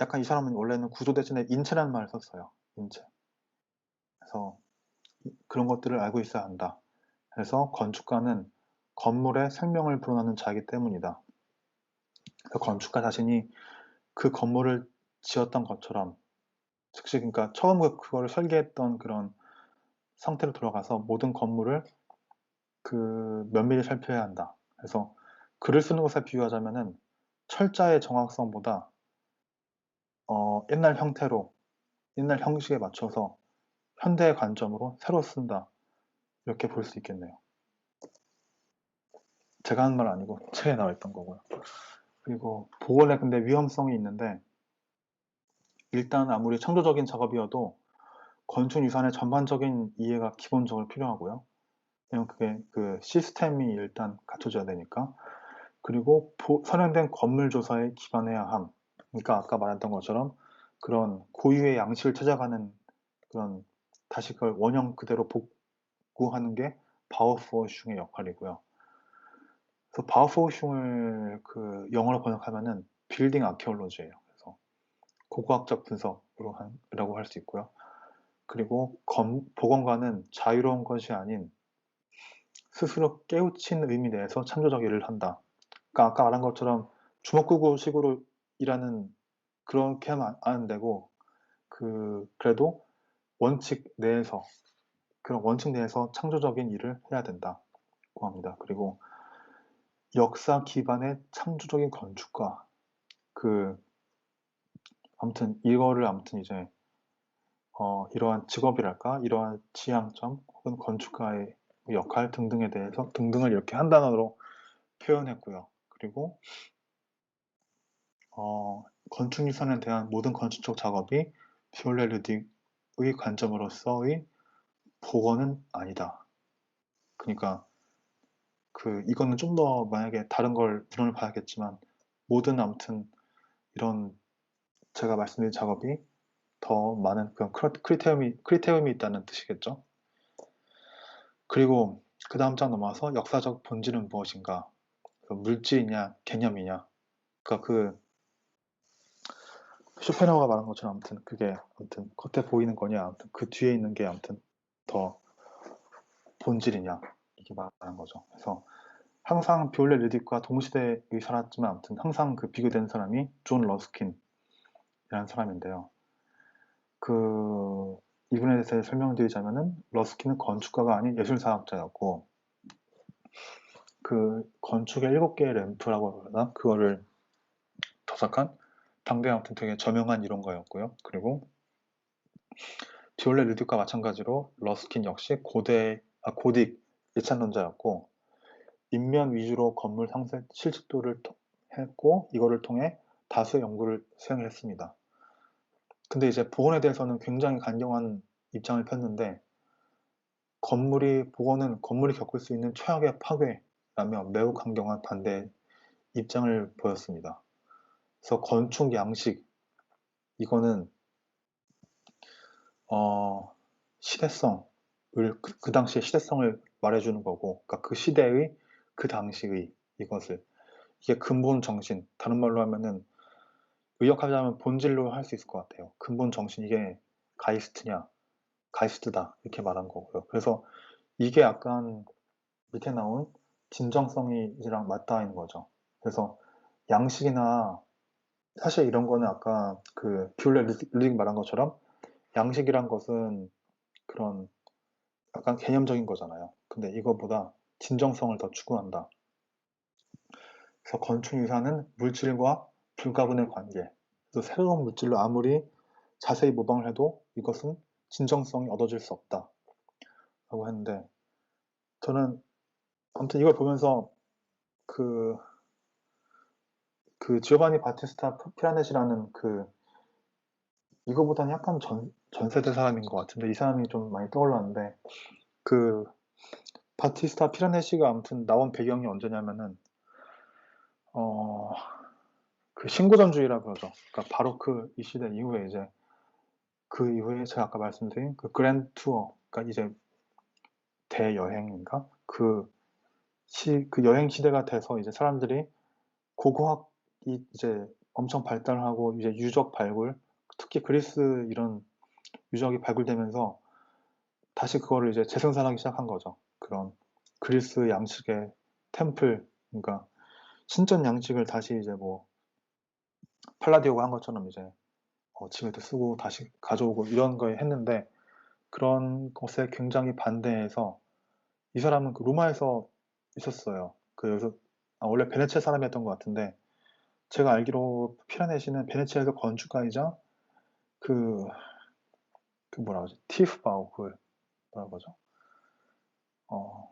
약간 이 사람은 원래는 구조 대신에 인체라는 말을 썼어요. 인체. 그래서 그런 것들을 알고 있어야 한다. 그래서 건축가는 건물에 생명을 불어넣는 자이기 때문이다. 그래서 건축가 자신이 그 건물을 지었던 것처럼 즉시 그러니까 처음 그거를 설계했던 그런 상태로 돌아가서 모든 건물을 면밀히 살펴야 한다. 그래서 글을 쓰는 것에 비유하자면은 철자의 정확성보다 옛날 형태로 옛날 형식에 맞춰서 현대의 관점으로 새로 쓴다. 이렇게 볼 수 있겠네요. 제가 하는 말 아니고 책에 나와 있던 거고요. 그리고 복원에 근데 위험성이 있는데 일단 아무리 창조적인 작업이어도 건축 유산의 전반적인 이해가 기본적으로 필요하고요. 왜냐면 그게 그 시스템이 일단 갖춰져야 되니까. 그리고 선행된 건물 조사에 기반해야 함. 그러니까 아까 말했던 것처럼 그런 고유의 양식을 찾아가는 그런 다시 그걸 원형 그대로 복구하는 게 바우포슈의 역할이고요. 그래서 바우포슈를 그 영어로 번역하면은 빌딩 아키올로지예요. 그래서 고고학적 분석이라고 할 수 있고요. 그리고 복원가는 자유로운 것이 아닌 스스로 깨우친 의미 내에서 창조적 일을 한다. 그러니까 아까 말한 것처럼 주먹구구식으로 일하는 그렇게 하면 안 되고 그래도 원칙 내에서 그런 원칙 내에서 창조적인 일을 해야 된다고 합니다. 그리고 역사 기반의 창조적인 건축가 아무튼 이거를 아무튼 이제 이러한 직업이랄까 이러한 지향점 혹은 건축가의 역할 등등에 대해서 등등을 이렇게 한 단어로 표현했고요. 그리고 건축 유산에 대한 모든 건축적 작업이 비올레 르딕의 관점으로서의 복원은 아니다. 그러니까 이거는 좀 더 만약에 다른 걸 문헌을 봐야겠지만 모든 아무튼 이런 제가 말씀드린 작업이 더 많은 그런 크리테리움이 있다는 뜻이겠죠. 그리고 그 다음 장 넘어와서 역사적 본질은 무엇인가? 물질이냐 개념이냐? 그러니까 쇼펜하우어가 말한 것처럼 아무튼 그게 아무튼 겉에 보이는 거냐 아무튼 그 뒤에 있는 게 아무튼 더 본질이냐 이게 말하는 거죠. 그래서 항상 비올렛 리딕과 동시대에 살았지만 아무튼 항상 그 비교된 사람이 존 러스킨이라는 사람인데요. 그 이분에 대해서 설명드리자면은 러스킨은 건축가가 아닌 예술사학자였고 그 건축의 7개의 램프라고 그러나 그거를 도색한 당대 아무튼 되게 저명한 이론가였고요. 그리고 비올렛 리딕과 마찬가지로 러스킨 역시 고딕 예찬론자였고 인면 위주로 건물 상세 실측도를 했고 이거를 통해 다수의 연구를 수행했습니다. 근데 이제 복원에 대해서는 굉장히 강경한 입장을 폈는데 복원은 겪을 수 있는 최악의 파괴라며 매우 강경한 반대 입장을 보였습니다. 그래서 건축 양식 이거는 시대성을 그 당시의 시대성을 말해주는 거고, 그러니까 그 시대의 그 당시의 이것을 이게 근본 정신, 다른 말로 하면은 의역하자면 본질로 할 수 있을 것 같아요. 근본 정신 이게 가이스트다 이렇게 말한 거고요. 그래서 이게 약간 밑에 나온 진정성이랑 맞닿아 있는 거죠. 그래서 양식이나 사실 이런 거는 아까 그 비올렛 리딕 말한 것처럼 양식이란 것은 그런 약간 개념적인 거잖아요. 근데 이거보다 진정성을 더 추구한다. 그래서 건축 유사는 물질과 불가분의 관계. 그래서 새로운 물질로 아무리 자세히 모방을 해도 이것은 진정성이 얻어질 수 없다. 라고 했는데 저는 아무튼 이걸 보면서 그 지오바니 바티스타 피라넷이라는 이거보다는 약간 전 세대 사람인 것 같은데 이 사람이 좀 많이 떠올랐는데 그 바티스타 피라넷이가 아무튼 나온 배경이 언제냐면은 그 신고전주의라 그러죠. 그러니까 바로크 이 시대 이후에 이제 그 이후에 제가 아까 말씀드린 그 그랜드 투어, 그러니까 이제 대여행인가 그 여행 시대가 돼서 이제 사람들이 고고학이 이제 엄청 발달하고 이제 유적 발굴, 특히 그리스 이런 유적이 발굴되면서 다시 그거를 이제 재생산하기 시작한 거죠. 그런 그리스 양식의 템플, 그러니까 신전 양식을 다시 이제 뭐 팔라디오가 한 것처럼 이제 집에도 쓰고 다시 가져오고 이런 거 했는데 그런 것에 굉장히 반대해서 이 사람은 그 로마에서 있었어요. 여기서 원래 베네치아 사람이었던 것 같은데 제가 알기로 피라네시는 베네치아에서 건축가이자 그 뭐라 그러지? 티프바우 뭐라 그러죠? 어,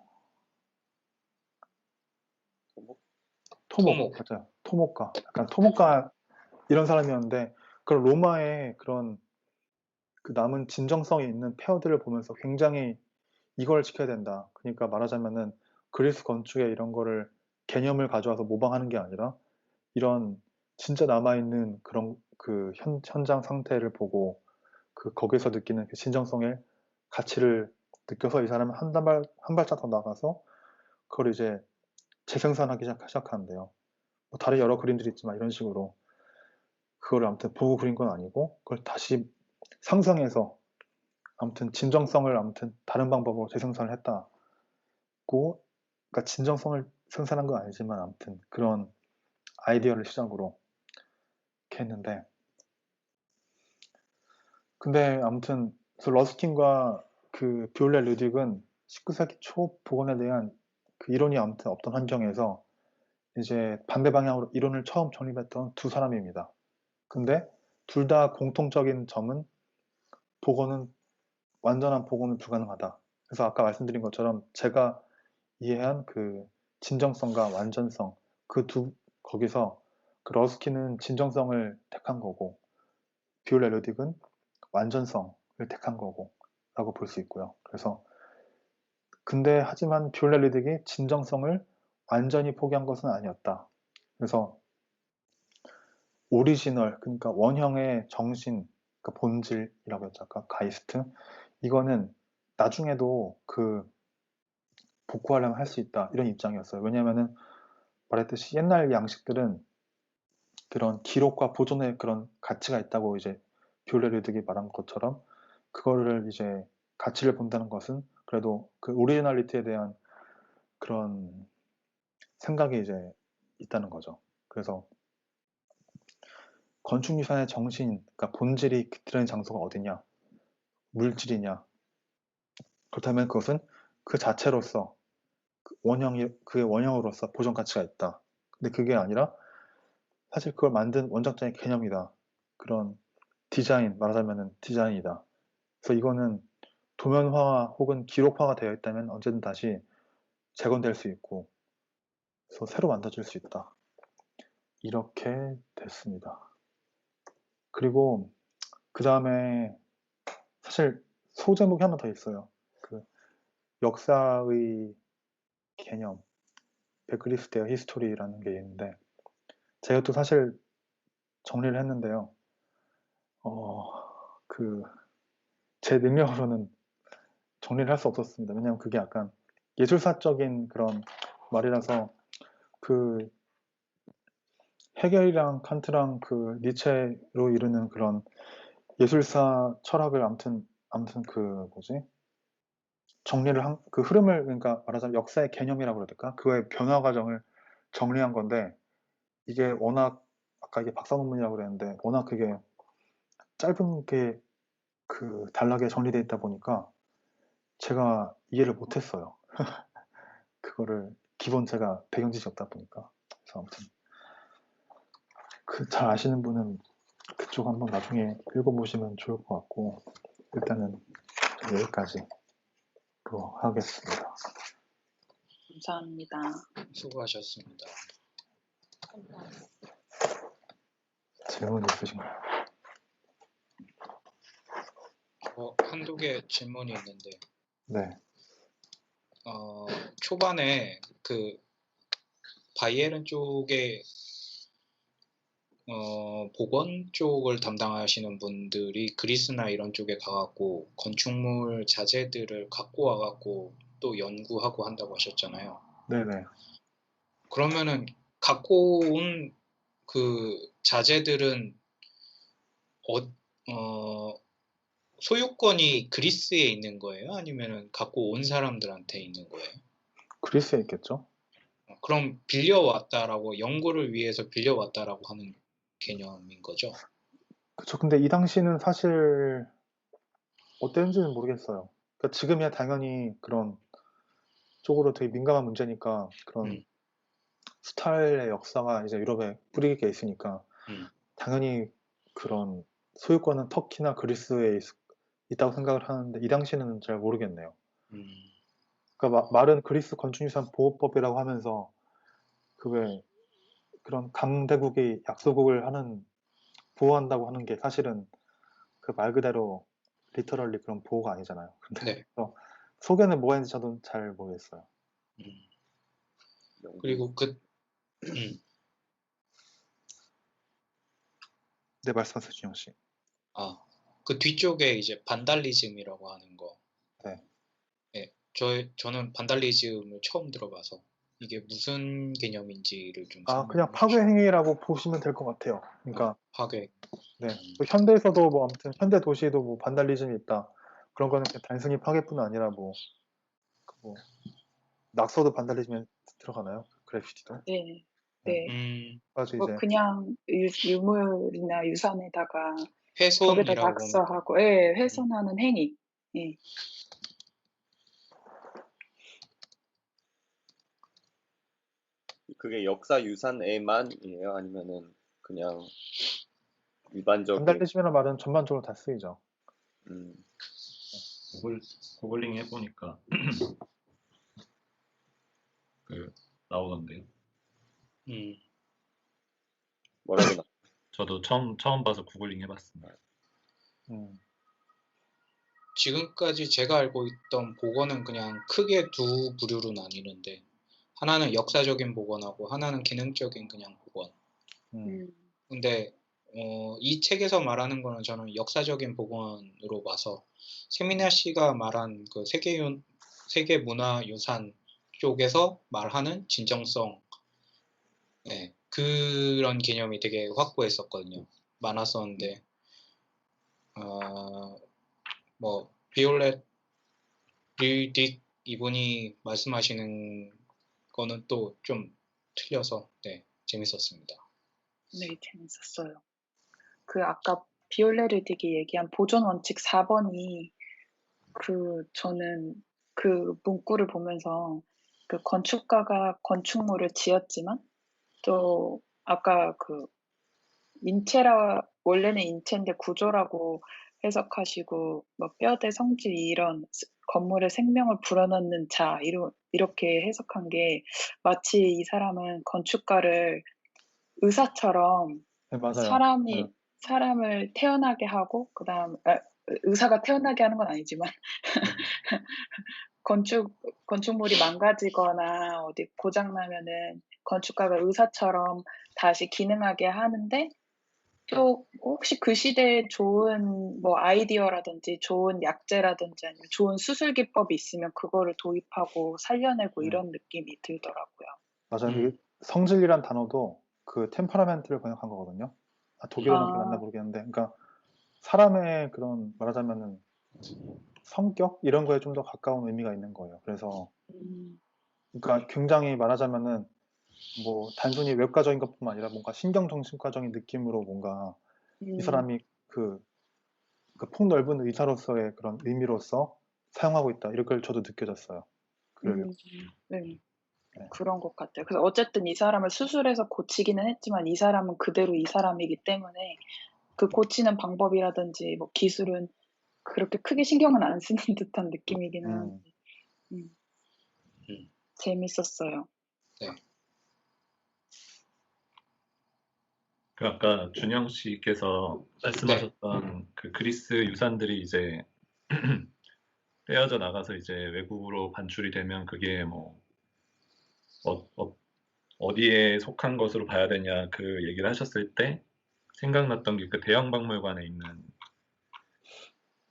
토목 맞아요. 토목가 약간 토목가 이런 사람이었는데 그런 로마의 그런 그 남은 진정성이 있는 폐허들을 보면서 굉장히 이걸 지켜야 된다. 그러니까 말하자면은 그리스 건축에 이런 거를 개념을 가져와서 모방하는 게 아니라 이런 진짜 남아있는 그런 그 현장 상태를 보고 거기서 느끼는 그 진정성의 가치를 느껴서 이 사람은 한 발짝 더 나가서 그걸 이제 재생산하기 시작하는데요. 뭐 다른 여러 그림들이 있지만 이런 식으로 그걸 아무튼 보고 그린 건 아니고 그걸 다시 상상해서 아무튼 진정성을 아무튼 다른 방법으로 재생산을 했다고, 그러니까 진정성을 생산한 건 아니지만 아무튼 그런 아이디어를 시작으로 이렇게 했는데 근데 아무튼 러스킨과 그 비올렛 루딕은 19세기 초 복원에 대한 그 이론이 아무튼 없던 환경에서 이제 반대 방향으로 이론을 처음 정립했던 두 사람입니다. 근데 둘 다 공통적인 점은 완전한 복원은 불가능하다. 그래서 아까 말씀드린 것처럼 제가 이해한 그 진정성과 완전성 거기서 그 러스킨은 진정성을 택한 거고 비올렛 루딕은 완전성을 택한 거고 라고 볼 수 있고요. 그래서 근데 하지만 비올렛 리딕이 진정성을 완전히 포기한 것은 아니었다. 그래서 오리지널, 그러니까 원형의 정신, 그러니까 본질이라고 했죠. 아까 가이스트. 이거는 나중에도 복구하려면 할 수 있다. 이런 입장이었어요. 왜냐면은 말했듯이 옛날 양식들은 그런 기록과 보존의 그런 가치가 있다고 이제 비올렛 리딕이 말한 것처럼 그거를 이제 가치를 본다는 것은 그래도 그 오리지널리티에 대한 그런 생각이 이제 있다는 거죠. 그래서 건축유산의 정신, 그러니까 본질이 깃들어있는 장소가 어디냐? 물질이냐? 그렇다면 그것은 그 자체로서 그의 원형으로서 보존 가치가 있다. 근데 그게 아니라 사실 그걸 만든 원작자의 개념이다. 그런 디자인, 말하자면은 디자인이다. 그래서 이거는 도면화 혹은 기록화가 되어 있다면 언제든 다시 재건될 수 있고, 그래서 새로 만들어질 수 있다. 이렇게 됐습니다. 그리고 그 다음에 사실 소제목이 하나 더 있어요. 그 역사의 개념, 베크리스테어 히스토리라는 게 있는데 제가 또 사실 정리를 했는데요. 제 능력으로는 정리를 할 수 없었습니다. 왜냐하면 그게 약간 예술사적인 그런 말이라서 그 헤겔이랑 칸트랑 그 니체로 이르는 그런 예술사 철학을 아무튼 그 뭐지 정리를 그 흐름을 그러니까 말하자면 역사의 개념이라고 그래야 될까? 그거의 변화 과정을 정리한 건데 이게 워낙 아까 이게 박사 논문이라고 그랬는데 워낙 그게 짧은 게 그 단락에 정리되어 있다 보니까 제가 이해를 못했어요. 그거를 기본 제가 배경 지식이 없다 보니까. 그래서 아무튼 그 잘 아시는 분은 그쪽 한번 나중에 읽어보시면 좋을 것 같고 일단은 여기까지로 하겠습니다. 감사합니다. 수고하셨습니다. 질문 있으신가요? 한두 개 질문이 있는데 네. 초반에 그 바이에른 쪽에 복원 쪽을 담당하시는 분들이 그리스나 이런 쪽에 가갖고 건축물 자재들을 갖고 와갖고 또 연구하고 한다고 하셨잖아요. 네네. 그러면은 갖고 온 그 자재들은 소유권이 그리스에 있는 거예요? 아니면은 갖고 온 사람들한테 있는 거예요? 그리스에 있겠죠? 그럼 빌려왔다라고 연구를 위해서 빌려왔다라고 하는 개념인 거죠? 그쵸. 근데 이 당시는 사실 어땠는지는 모르겠어요. 그러니까 지금이야 당연히 그런 쪽으로 되게 민감한 문제니까 그런 스타일의 역사가 이제 유럽에 뿌리 깊게 있으니까 당연히 그런 소유권은 터키나 그리스에 있다고 생각을 하는데 이 당시는 잘 모르겠네요. 그러니까 말은 그리스 건축유산 보호법이라고 하면서 그 왜 그런 강대국이 약소국을 보호한다고 하는 게 사실은 그 말 그대로 리터럴리 그런 보호가 아니잖아요. 근데 네. 속에는 뭐가 있는지 저도 잘 모르겠어요. 그리고 네, 말씀하세요, 준영 씨. 그 뒤쪽에 이제 반달리즘이라고 하는 거. 네. 네, 저는 반달리즘을 처음 들어봐서 이게 무슨 개념인지를 좀 그냥 설명해 파괴 주시면. 행위라고 보시면 될 것 같아요. 그러니까 파괴. 네. 또 현대에서도 뭐 아무튼 현대 도시에도 뭐 반달리즘이 있다. 그런 거는 그냥 단순히 파괴뿐 아니라 뭐 낙서도 반달리즘에 들어가나요? 그래피티도? 네. 네. 아주 뭐 이제 그냥 유물이나 유산에다가 벽에다 훼손이라고 보면 낙서하고, 예, 훼손하는 행위. 예. 그게 역사유산에만이에요? 아니면은 그냥 일반적인 반달리즘이라는 말은 전반적으로 다 쓰이죠. 구글링 해보니까 나오던데요. 뭐라고 저도 처음 봐서 구글링 해봤습니다. 지금까지 제가 알고 있던 복원은 그냥 크게 두 부류로 나뉘는데 하나는 역사적인 복원하고 하나는 기능적인 그냥 복원. 근데 이 책에서 말하는 거는 저는 역사적인 복원으로 봐서 세미나 씨가 말한 그 세계 문화유산 쪽에서 말하는 진정성, 네, 그런 개념이 되게 확고했었거든요. 많았었는데 뭐 비올렛 릴딕 이분이 말씀하시는 거는 또 좀 틀려서 네, 재밌었습니다. 네, 재밌었어요. 그 아까 비올레르딕이 얘기한 보존 원칙 4번이 저는 그 문구를 보면서 그 건축가가 건축물을 지었지만 또 아까 원래는 인체인데 구조라고 해석하시고 뭐 뼈대 성질 이런 건물의 생명을 불어넣는 자 이렇게 해석한 게 마치 이 사람은 건축가를 의사처럼 네, 맞아요. 사람이 사람을 태어나게 하고 그다음 의사가 태어나게 하는 건 아니지만 건축물이 망가지거나 어디 고장 나면은 건축가가 의사처럼 다시 기능하게 하는데 또 혹시 그 시대에 좋은 뭐 아이디어라든지 좋은 약재라든지 아니면 좋은 수술 기법이 있으면 그거를 도입하고 살려내고 이런 느낌이 들더라고요. 맞아요. 이 성질이란 단어도 그 템퍼라멘트를 번역한 거거든요. 독일어는 맞나 모르겠는데, 그러니까 사람의 그런 말하자면은 성격 이런 거에 좀 더 가까운 의미가 있는 거예요. 그래서 그러니까 굉장히 말하자면은 뭐 단순히 외과적인 것뿐만 아니라 뭔가 신경정신과적인 느낌으로 뭔가 이 사람이 그 폭넓은 의사로서의 그런 의미로서 사용하고 있다. 이렇게 저도 느껴졌어요. 네. 그런 것 같아요. 그래서 어쨌든 이 사람을 수술해서 고치기는 했지만 이 사람은 그대로 이 사람이기 때문에 그 고치는 방법이라든지 뭐 기술은 그렇게 크게 신경은 안 쓰는 듯한 느낌이긴 한데 재밌었어요. 네. 그 아까 준영 씨께서 말씀하셨던 그 그리스 유산들이 이제 떼어져 나가서 이제 외국으로 반출이 되면 그게 뭐 어디에 속한 것으로 봐야 되냐 그 얘기를 하셨을 때 생각났던 게 그 대형박물관에 있는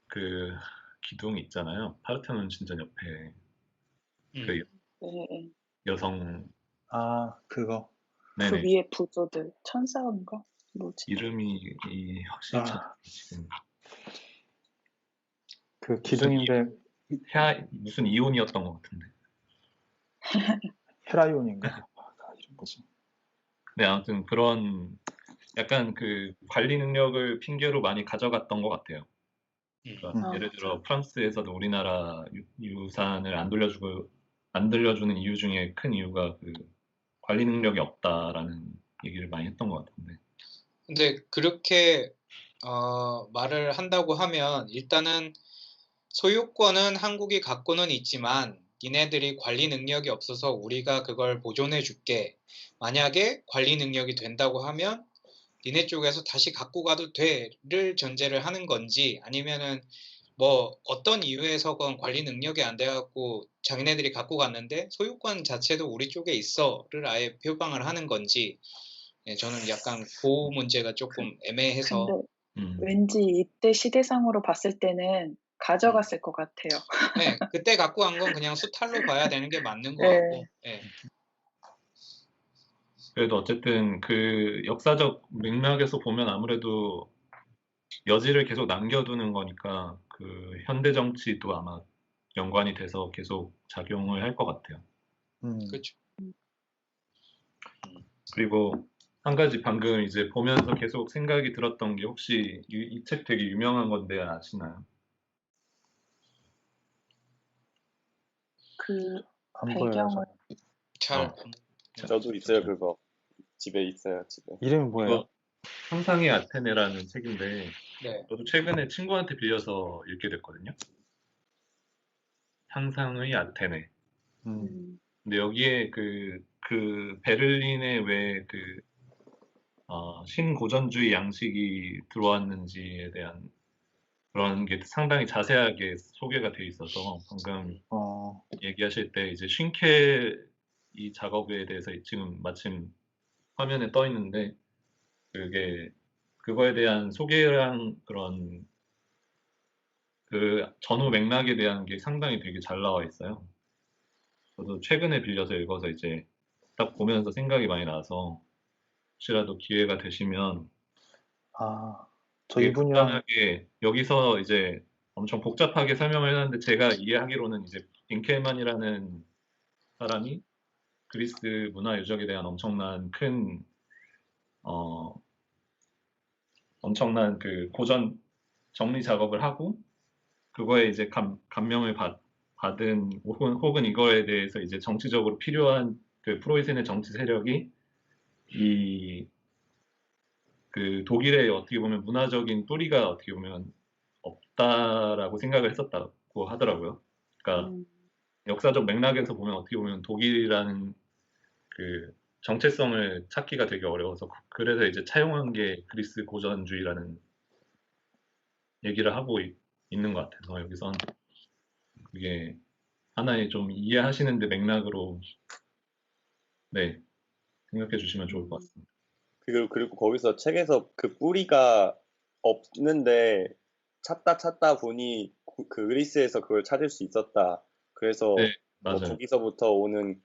그 기둥 있잖아요. 파르테논 신전 옆에 그 네. 여성 그거. 그 네네. 위에 부조들 천사인가 뭐지? 이름이 확실히 지금 그 기둥인데 무슨 이온이었던 것 같은데. 헤라이온인가? 이름 뭐지? 네, 아무튼 그런 약간 그 관리 능력을 핑계로 많이 가져갔던 것 같아요. 그러니까 예를 들어 프랑스에서도 우리나라 유산을 안 들려주는 이유 중에 큰 이유가 그 관리 능력이 없다라는 얘기를 많이 했던 것 같은데. 근데 그렇게 말을 한다고 하면 일단은 소유권은 한국이 갖고는 있지만 니네들이 관리 능력이 없어서 우리가 그걸 보존해 줄게. 만약에 관리 능력이 된다고 하면 니네 쪽에서 다시 갖고 가도 돼를 전제를 하는 건지 아니면은 뭐 어떤 이유에서건 관리 능력이 안 돼갖고 자기네들이 갖고 갔는데 소유권 자체도 우리 쪽에 있어를 아예 표방을 하는 건지 저는 약간 그 문제가 조금 애매해서 근데 왠지 이때 시대상으로 봤을 때는 가져갔을 것 같아요. 네, 그때 갖고 간 건 그냥 수탈로 봐야 되는 게 맞는 것 같고 그래도 어쨌든 그 역사적 맥락에서 보면 아무래도 여지를 계속 남겨두는 거니까 그 현대 정치도 아마 연관이 돼서 계속 작용을 할 것 같아요. 그렇죠. 그리고 한 가지 방금 이제 보면서 계속 생각이 들었던 게 혹시 이 책 되게 유명한 건데 아시나요? 안 보여요. 배경을 저도 있어요. 그거 집에 있어요. 집에. 이름이 뭐예요? 상상의 아테네라는 책인데 네. 저도 최근에 친구한테 빌려서 읽게 됐거든요. 상상의 아테네. 근데 여기에 그 베를린에 왜 신고전주의 양식이 들어왔는지에 대한 그런 게 상당히 자세하게 소개가 돼 있어서 방금 얘기하실 때 이제 쉰켈 이 작업에 대해서 지금 마침 화면에 떠 있는데 그거에 대한 소개랑 그런 그 전후 맥락에 대한 게 상당히 되게 잘 나와 있어요. 저도 최근에 빌려서 읽어서 이제 딱 보면서 생각이 많이 나서 혹시라도 기회가 되시면 저 이분이랑 간단하게 여기서 이제 엄청 복잡하게 설명을 해놨는데 제가 이해하기로는 이제 빈켈만이라는 사람이 그리스 문화 유적에 대한 엄청난 엄청난 그 고전 정리 작업을 하고 그거에 이제 감명을 받은 혹은 이거에 대해서 이제 정치적으로 필요한 그 프로이센의 정치 세력이 그 독일의 어떻게 보면 문화적인 뿌리가 어떻게 보면 없다라고 생각을 했었다고 하더라고요. 그러니까 역사적 맥락에서 보면 어떻게 보면 독일이라는 그 정체성을 찾기가 되게 어려워서 그래서 이제 차용한 게 그리스 고전주의라는 얘기를 하고 있는 것 같아서 여기선 그게 하나의 좀 이해하시는데 맥락으로 네 생각해 주시면 좋을 것 같습니다. 그리고 거기서 책에서 그 뿌리가 없는데 찾다 보니 그 그리스에서 그걸 찾을 수 있었다. 그래서 네, 뭐 맞아요. 거기서부터 오는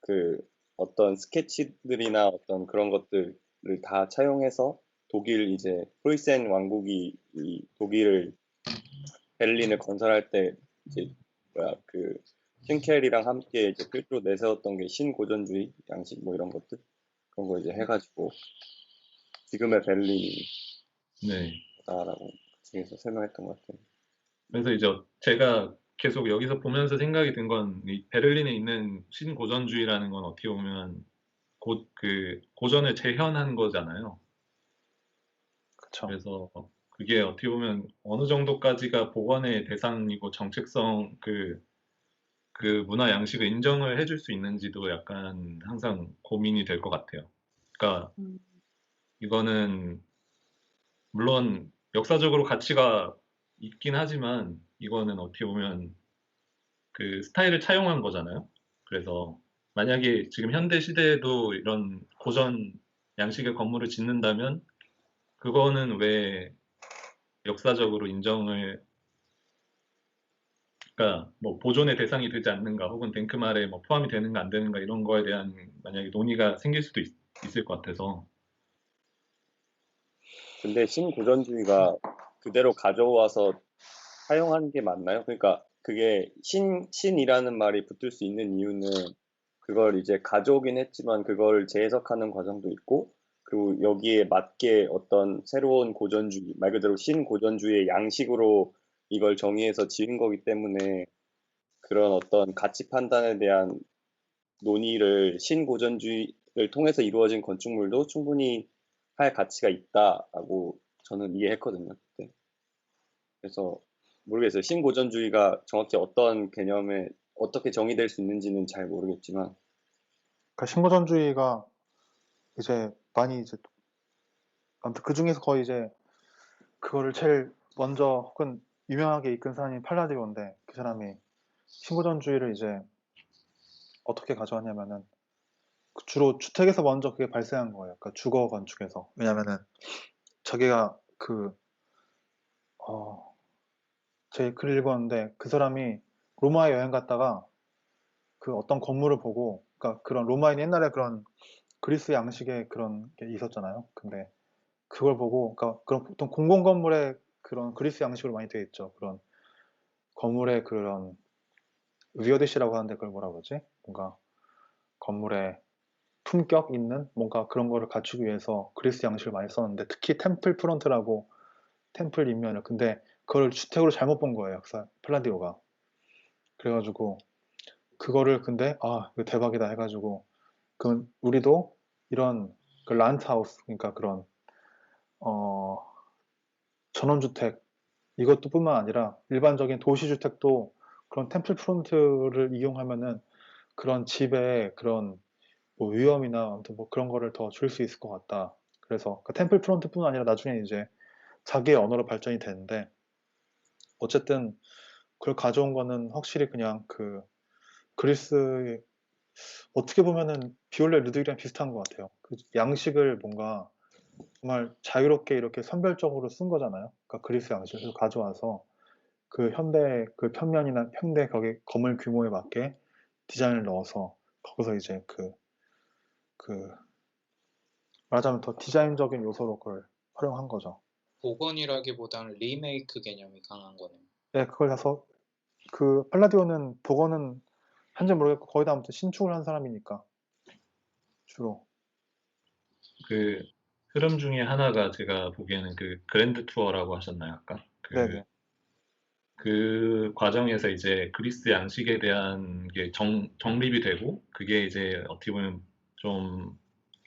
그 어떤 스케치들이나 어떤 그런 것들을 다 차용해서 독일 이제 프로이센 왕국이 이 독일을 베를린을 건설할 때 이제 그 킨켈이랑 함께 이제 필두로 내세웠던 게 신고전주의 양식 뭐 이런 것들 그런 거 이제 해가지고 지금의 베를린이다라고 네. 책에서 설명했던 것 같아요. 그래서 이제 제가 계속 여기서 보면서 생각이 든 건 베를린에 있는 신고전주의라는 건 어떻게 보면 그 고전을 재현한 거잖아요. 그쵸. 그래서 그게 어떻게 보면 어느 정도까지가 복원의 대상이고 정책성 그 문화 양식을 인정을 해줄 수 있는지도 약간 항상 고민이 될 것 같아요. 그러니까 이거는 물론 역사적으로 가치가 있긴 하지만 이거는 어떻게 보면 그 스타일을 차용한 거잖아요. 그래서 만약에 지금 현대 시대에도 이런 고전 양식의 건물을 짓는다면 그거는 왜 역사적으로 인정을 그러니까 뭐 보존의 대상이 되지 않는가 혹은 덴크말에 뭐 포함이 되는가 안 되는가 이런 거에 대한 만약에 논의가 생길 수도 있을 것 같아서 근데 신고전주의가 그대로 가져와서 사용한 게 맞나요? 그러니까 그게 신이라는 말이 붙을 수 있는 이유는 그걸 이제 가져오긴 했지만 그걸 재해석하는 과정도 있고 그리고 여기에 맞게 어떤 새로운 고전주의, 말 그대로 신고전주의의 양식으로 이걸 정의해서 지은 거기 때문에 그런 어떤 가치 판단에 대한 논의를 신고전주의를 통해서 이루어진 건축물도 충분히 할 가치가 있다라고 저는 이해했거든요. 그때. 그래서 모르겠어요. 신고전주의가 정확히 어떤 개념에 어떻게 정의될 수 있는지는 잘 모르겠지만 그러니까 신고전주의가 이제 많이 이제 아무튼 그 중에서 거의 이제 그거를 제일 먼저 혹은 유명하게 이끈 사람이 팔라디오인데 그 사람이 신고전주의를 이제 어떻게 가져왔냐면은 주로 주택에서 먼저 그게 발생한 거예요. 그러니까 주거 건축에서. 왜냐면은 자기가 제 글을 읽었는데 그 사람이 로마에 여행 갔다가 그 어떤 건물을 보고 그러니까 그런 로마인 옛날에 그런 그리스 양식의 그런 게 있었잖아요. 근데 그걸 보고 그러니까 그런 보통 공공 건물에 그런 그리스 양식으로 많이 되어 있죠. 그런 건물에 그런 위어드시라고 하는데 그걸 뭐라 그러지? 뭔가 건물에 품격 있는 뭔가 그런 거를 갖추기 위해서 그리스 양식을 많이 썼는데 특히 템플 프론트라고 템플 인면을 근데 그걸 주택으로 잘못 본 거예요. 역사 플라디오가. 그래가지고 그거를 근데 이거 대박이다 해가지고 그 우리도 이런 그 란트하우스 그러니까 그런 전원주택 이것도 뿐만 아니라 일반적인 도시주택도 그런 템플 프론트를 이용하면은 그런 집에 그런 뭐 위험이나 아무튼 뭐 그런 거를 더 줄 수 있을 것 같다. 그래서 그 템플 프론트뿐 아니라 나중에 이제 자기의 언어로 발전이 되는데 어쨌든 그걸 가져온 거는 확실히 그냥 그 그리스의 어떻게 보면은 비올레 루드빅이랑 비슷한 것 같아요. 그 양식을 뭔가 정말 자유롭게 이렇게 선별적으로 쓴 거잖아요. 그러니까 그리스 양식을 가져와서 그 현대 그 평면이나 평대 거기 건물 규모에 맞게 디자인을 넣어서 거기서 이제 말하자면 더 디자인적인 요소로 그걸 활용한 거죠. 복원이라기보다는 리메이크 개념이 강한 거네요. 네, 그걸 해서 그 팔라디오는 복원은 한지 모르겠고 거의 다 아무튼 신축을 한 사람이니까 주로. 그 흐름 중에 하나가 제가 보기에는 그 그랜드 투어라고 하셨나요, 아까? 네네. 그 과정에서 이제 그리스 양식에 대한 게 정립이 되고, 그게 이제 어떻게 보면 좀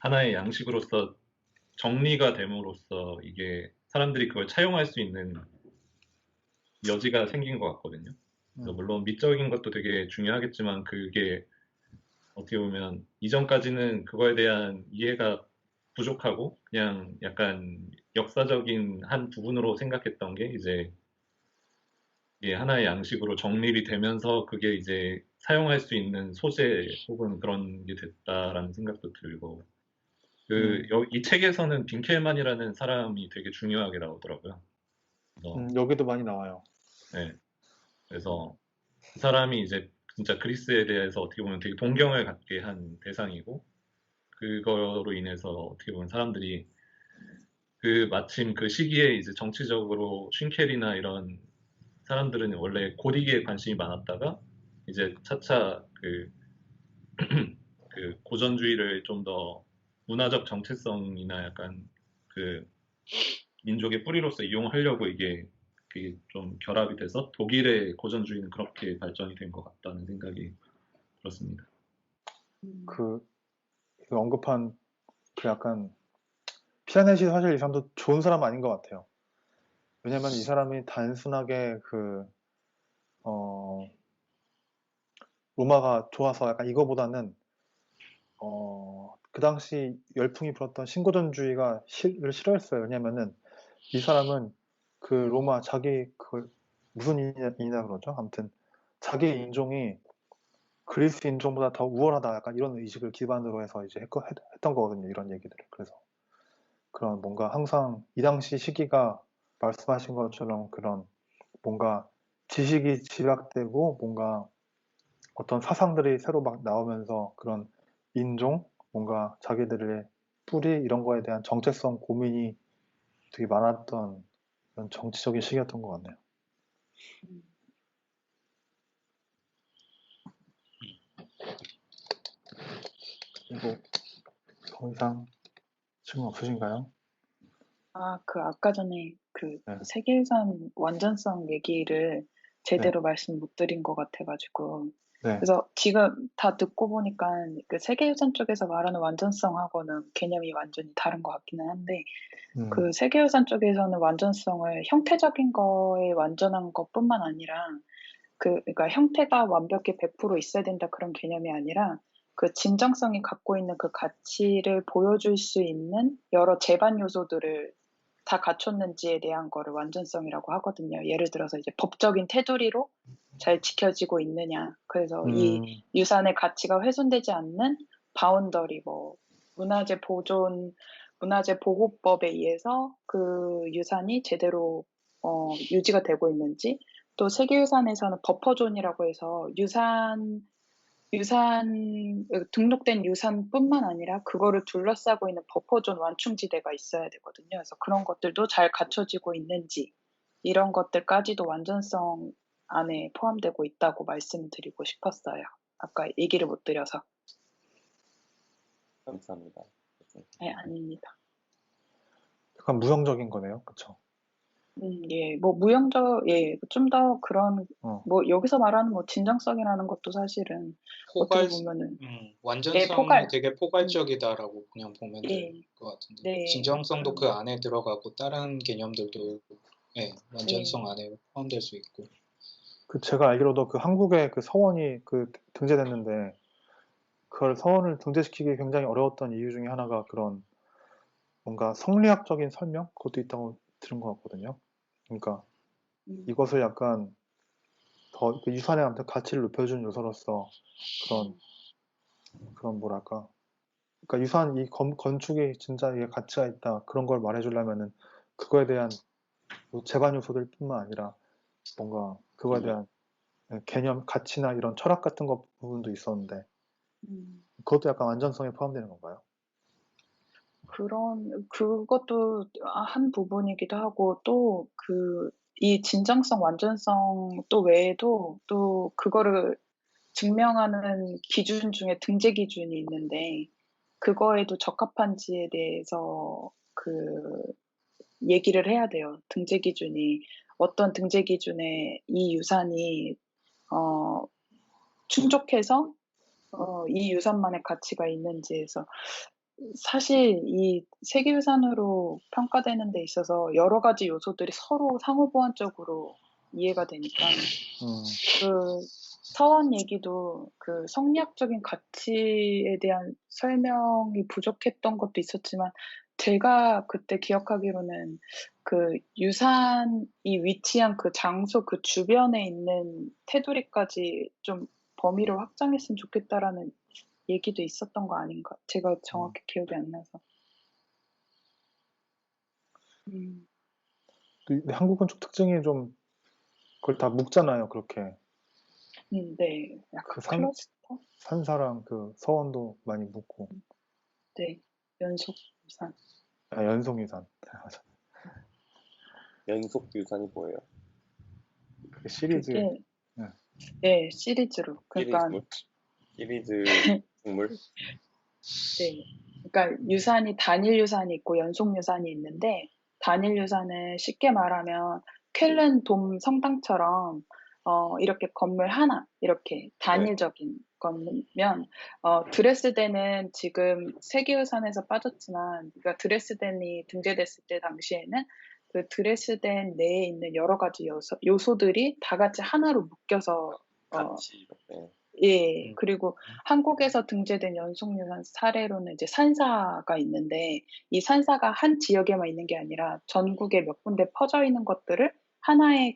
하나의 양식으로서 정리가 됨으로써 이게 사람들이 그걸 차용할 수 있는 여지가 생긴 것 같거든요. 그래서 물론 미적인 것도 되게 중요하겠지만, 그게 어떻게 보면 이전까지는 그거에 대한 이해가 부족하고 그냥 약간 역사적인 한 부분으로 생각했던 게 이제 이게 하나의 양식으로 정립이 되면서 그게 이제 사용할 수 있는 소재 혹은 그런 게 됐다라는 생각도 들고, 이 책에서는 빈켈만이라는 사람이 되게 중요하게 나오더라고요. 그래서 여기도 많이 나와요. 네, 그래서 그 사람이 이제 진짜 그리스에 대해서 어떻게 보면 되게 동경을 갖게 한 대상이고, 그거로 인해서 어떻게 보면 사람들이 마침 그 시기에 이제 정치적으로 쉰켈이나 이런 사람들은 원래 고딕에 관심이 많았다가 이제 차차 그 고전주의를 좀 더 문화적 정체성이나 약간 그 민족의 뿌리로서 이용하려고 그게 좀 결합이 돼서 독일의 고전주의는 그렇게 발전이 된 것 같다는 생각이 들었습니다. 그 언급한 그 약간 피아네시 사실 이 사람도 좋은 사람 아닌 것 같아요. 왜냐면 이 사람이 단순하게 로마가 좋아서 약간 이거보다는 그 당시 열풍이 불었던 신고전주의가 를 싫어했어요. 왜냐면은 이 사람은 그 로마 자기 그걸 무슨 인이나 그러죠? 아무튼 자기 인종이 그리스 인종보다 더 우월하다 약간 이런 의식을 기반으로 해서 이제 했던 거거든요. 이런 얘기들을. 그래서 그런 뭔가 항상 이 당시 시기가 말씀하신 것처럼 그런 뭔가 지식이 집약되고 뭔가 어떤 사상들이 새로 막 나오면서 그런 인종, 뭔가 자기들의 뿌리 이런 거에 대한 정체성 고민이 되게 많았던 그런 정치적인 시기였던 것 같네요. 그리고 더 이상 질문 없으신가요? 아까 전에 그 네. 세계유산 완전성 얘기를 제대로 말씀 못 드린 것 같아가지고. 네. 그래서 지금 다 듣고 보니까 그 세계유산 쪽에서 말하는 완전성하고는 개념이 완전히 다른 것 같기는 한데, 그 세계유산 쪽에서는 완전성을 형태적인 거에 완전한 것뿐만 아니라 그러니까 형태가 완벽히 100% 있어야 된다 그런 개념이 아니라 그 진정성이 갖고 있는 그 가치를 보여줄 수 있는 여러 제반 요소들을 다 갖췄는지에 대한 거를 완전성이라고 하거든요. 예를 들어서 이제 법적인 테두리로 잘 지켜지고 있느냐. 그래서 이 유산의 가치가 훼손되지 않는 바운더리, 뭐 문화재 보호법에 의해서 그 유산이 제대로 유지가 되고 있는지, 또 세계유산에서는 버퍼존이라고 해서 등록된 유산뿐만 아니라 그거를 둘러싸고 있는 버퍼존 완충지대가 있어야 되거든요. 그래서 그런 것들도 잘 갖춰지고 있는지, 이런 것들까지도 완전성 안에 포함되고 있다고 말씀드리고 싶었어요. 아까 얘기를 못 드려서. 감사합니다. 네, 아닙니다. 약간 무형적인 거네요. 그쵸? 예, 뭐 좀 더 그런 뭐 여기서 말하는 뭐 진정성이라는 것도 사실은 어떻게 보면은 완전성이 되게 포괄적이다라고 그냥 보면 될 것 같은데, 네. 진정성도 그 안에 들어가고 다른 개념들도 완전성 안에 포함될 수 있고. 제가 알기로도 그 한국에 그 서원이 등재됐는데, 그걸 서원을 등재시키기 굉장히 어려웠던 이유 중에 하나가 그런 뭔가 성리학적인 설명? 그것도 있다고 들은 것 같거든요. 그러니까 이것을 약간 더 유산의 아무튼 가치를 높여준 요소로서 그런 뭐랄까. 그러니까 유산 이 건축이 진짜 이게 가치가 있다. 그런 걸 말해주려면은 그거에 대한 제반 요소들 뿐만 아니라 뭔가 그거에 대한 개념, 가치나 이런 철학 같은 것 부분도 있었는데, 그것도 약간 완전성에 포함되는 건가요? 그것도 한 부분이기도 하고, 또 이 진정성, 완전성 또 외에도 또 그거를 증명하는 기준 중에 등재 기준이 있는데, 그거에도 적합한지에 대해서 얘기를 해야 돼요. 등재 기준이 어떤 등재 기준에 이 유산이 충족해서 이 유산만의 가치가 있는지에서 사실 이 세계유산으로 평가되는 데 있어서 여러 가지 요소들이 서로 상호보완적으로 이해가 되니까 그 서원 얘기도 그 성리학적인 가치에 대한 설명이 부족했던 것도 있었지만 제가 그때 기억하기로는 그 유산이 위치한 그 장소 그 주변에 있는 테두리까지 좀 범위를 확장했으면 좋겠다라는 얘기도 있었던 거 아닌가? 제가 정확히 기억이 안 나서. 근데 한국 건축 특징이 좀 그걸 다 묶잖아요, 그렇게. 네. 약간 그 클러스터? 산사랑 그 서원도 많이 묶고. 네. 연속 유산. 아, 연속유산. 맞아. 연속 유산이 뭐예요? 그 시리즈. 그게 네. 네, 시리즈로. 그러니까 시리즈 식물? 네. 그러니까 유산이 단일 유산이 있고 연속 유산이 있는데 단일 유산은 쉽게 말하면 쾰른 돔 성당처럼 이렇게 건물 하나 이렇게 단일적인 거면 드레스덴은 지금 세계유산에서 빠졌지만 그러니까 드레스덴이 등재됐을 때 당시에는 그 드레스덴 내에 있는 여러 가지 요소들이 다 같이 하나로 묶여서 같이 이렇게. 예, 그리고 한국에서 등재된 연속유산 사례로는 이제 산사가 있는데 이 산사가 한 지역에만 있는 게 아니라 전국에 몇 군데 퍼져 있는 것들을 하나의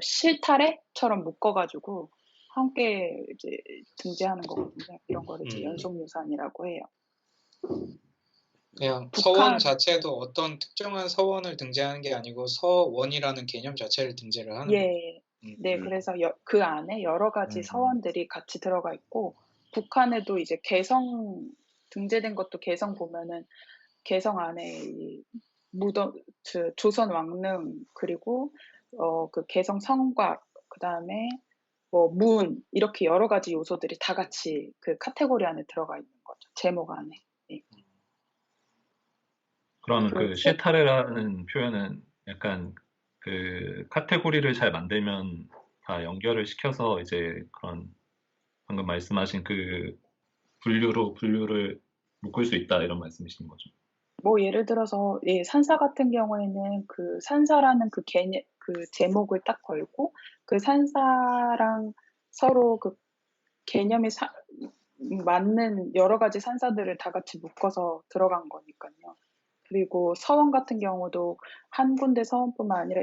실타래처럼 묶어가지고 함께 이제 등재하는 거거든요. 이런 거를 이제 연속유산이라고 해요. 그냥 서원 자체도 어떤 특정한 서원을 등재하는 게 아니고 서원이라는 개념 자체를 등재를 하는 거죠. 예. 네, 그래서 그 안에 여러 가지 서원들이 같이 들어가 있고 북한에도 이제 개성 등재된 것도 개성 보면은 개성 안에 이 무덤 조선 왕릉 그리고 그 개성 성곽 그다음에 뭐 문 이렇게 여러 가지 요소들이 다 같이 그 카테고리 안에 들어가 있는 거죠. 제목 안에. 네. 그러면 그 그 실타래라는 표현은 약간 그 카테고리를 잘 만들면 다 연결을 시켜서 이제 그런 방금 말씀하신 그 분류를 묶을 수 있다 이런 말씀이신 거죠. 뭐 예를 들어서 예, 산사 같은 경우에는 그 산사라는 그 개념 그 제목을 딱 걸고 그 산사랑 서로 그 개념이 맞는 여러 가지 산사들을 다 같이 묶어서 들어간 거니까요. 그리고 서원 같은 경우도 한 군데 서원뿐만 아니라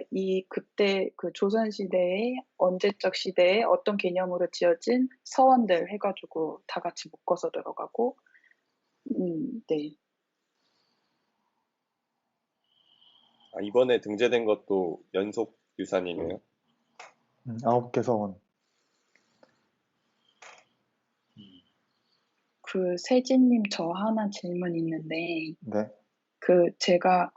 그때 그 조선시대의 언제적 시대에 어떤 개념으로 지어진 서원들 해가지고 다 같이 묶어서 들어가고, 네. 이번에 등재된 것도 연속 유산이네요. 9개 서원. 그 세진님 저 하나 질문 있는데, 네. 제가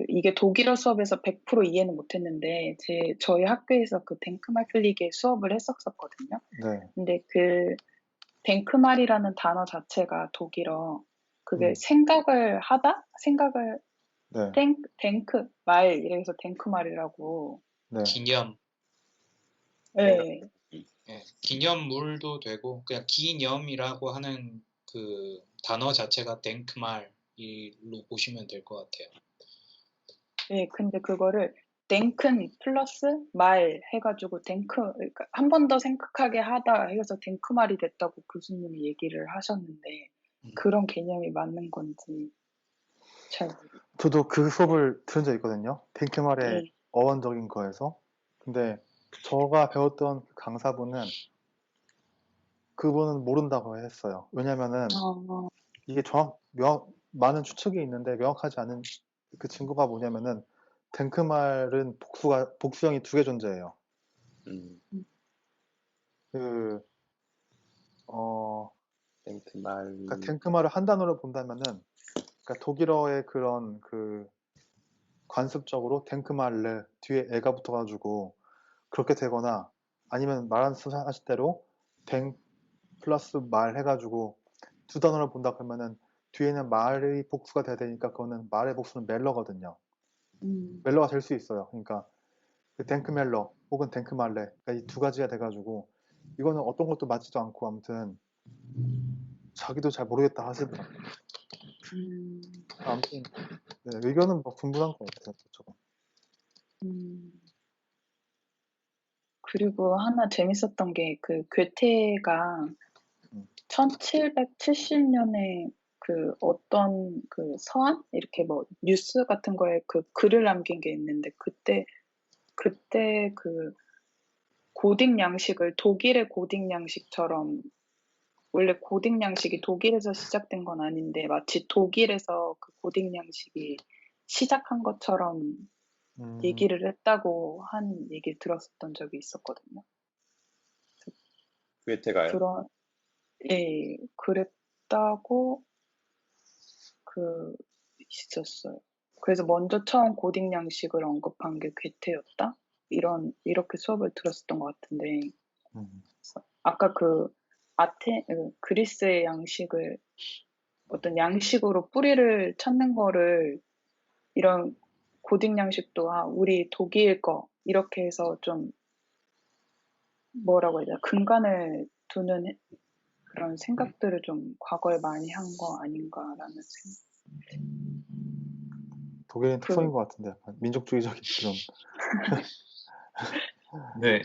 이게 독일어 수업에서 100% 이해는 못했는데 저희 학교에서 그 덴크말플리게 수업을 했었거든요. 네. 근데 그 덴크말이라는 단어 자체가 독일어 그게 네. 덴크 말 이래서 덴크말이라고. 네. 기념. 네. 예, 기념물도 되고 그냥 기념이라고 하는 그 단어 자체가 덴크말로 보시면 될 것 같아요. 네, 근데 그거를 덴큰 플러스 말 해가지고 그러니까 한 번 더 생각하게 하다 해서 덴크말이 됐다고 교수님이 얘기를 하셨는데 그런 개념이 맞는 건지 잘 모르겠어요. 저도 그 수업을 들은 적 있거든요. 덴크말의 네. 어원적인 거에서. 근데 제가 배웠던 그 강사분은 그분은 모른다고 했어요. 왜냐면은 이게 많은 추측이 있는데 명확하지 않은 그 증거가 뭐냐면은 덴크말은 복수형이 2개 존재해요. 덴크말. 그러니까 덴크말을 한 단어로 본다면은 그러니까 독일어의 그런 그 관습적으로 덴크말레 뒤에 애가 붙어가지고 그렇게 되거나 아니면 말하신 대로 덴 플러스 말 해가지고 두 단어를 본다 그러면은 뒤에는 말의 복수가 돼야 되니까 그거는 말의 복수는 멜러거든요. 멜러가 될 수 있어요. 그러니까 그 댕크 멜러 혹은 댕크 말레 그러니까 이 두 가지가 돼가지고 이거는 어떤 것도 맞지도 않고 아무튼 자기도 잘 모르겠다 하시더라고요. 아무튼 네, 의견은 뭐 분분한 것 같아요. 저거. 그리고 하나 재밌었던 게 그 괴테가 음. 1770년에 그 어떤 그 서한 이렇게 뭐 뉴스 같은 거에 그 글을 남긴 게 있는데 그때 그 고딕 양식을 독일의 고딕 양식처럼 원래 고딕 양식이 독일에서 시작된 건 아닌데 마치 독일에서 그 고딕 양식이 시작한 것처럼 얘기를 했다고 한 얘기를 들었었던 적이 있었거든요. 괴테가요? 그런 예, 그랬다고 그 있었어요. 그래서 먼저 처음 고딕 양식을 언급한 게 괴테였다? 이렇게 수업을 들었었던 것 같은데 아까 그 그리스의 양식을 어떤 양식으로 뿌리를 찾는 거를 이런 고딕 양식도 우리 독일 거 이렇게 해서 좀 뭐라고 해야 되나 근간을 두는 그런 생각들을 좀 과거에 많이 한 거 아닌가라는 생각. 독일인 특성인 것 같은데 약간 민족주의적인 그런. 네,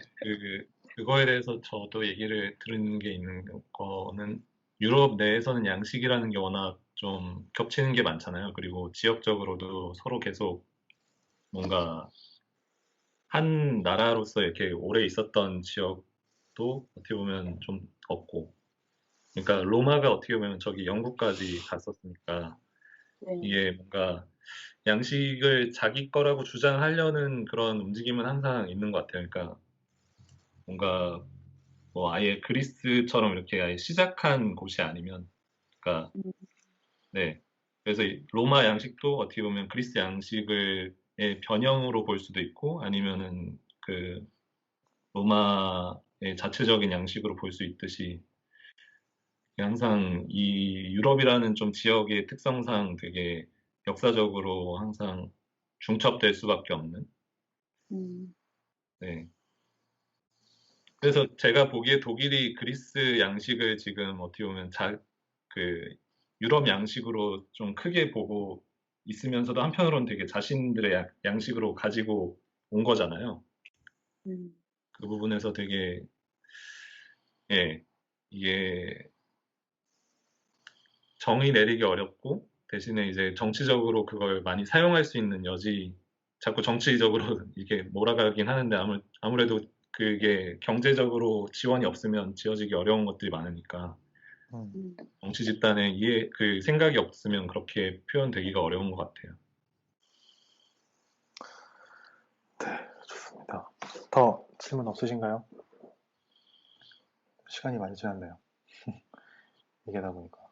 그거에 대해서 저도 얘기를 들은 게 있는 거는 유럽 내에서는 양식이라는 게 워낙 좀 겹치는 게 많잖아요. 그리고 지역적으로도 서로 계속 뭔가 한 나라로서 이렇게 오래 있었던 지역도 어떻게 보면 좀 없고. 그러니까 로마가 어떻게 보면 저기 영국까지 갔었으니까 네. 이게 뭔가 양식을 자기 거라고 주장하려는 그런 움직임은 항상 있는 것 같아요. 그러니까 뭔가 뭐 아예 그리스처럼 이렇게 아예 시작한 곳이 아니면, 그러니까 네. 그래서 이 로마 양식도 어떻게 보면 그리스 양식을 의 변형으로 볼 수도 있고 아니면은 그 로마의 자체적인 양식으로 볼 수 있듯이 항상 이 유럽이라는 좀 지역의 특성상 되게 역사적으로 항상 중첩될 수밖에 없는. 네. 그래서 제가 보기에 독일이 그리스 양식을 지금 어떻게 보면 그 유럽 양식으로 좀 크게 보고 있으면서도 한편으로는 되게 자신들의 양식으로 가지고 온 거잖아요. 그 부분에서 되게 예, 이게 정의 내리기 어렵고 대신에 이제 정치적으로 그걸 많이 사용할 수 있는 여지, 자꾸 정치적으로 이게 몰아가긴 하는데 아무래도 그게 경제적으로 지원이 없으면 지어지기 어려운 것들이 많으니까 정치 집단의 그 생각이 없으면 그렇게 표현되기가 어려운 것 같아요. 네, 좋습니다. 더 질문 없으신가요? 시간이 많이 지났네요. 얘기하다 보니까.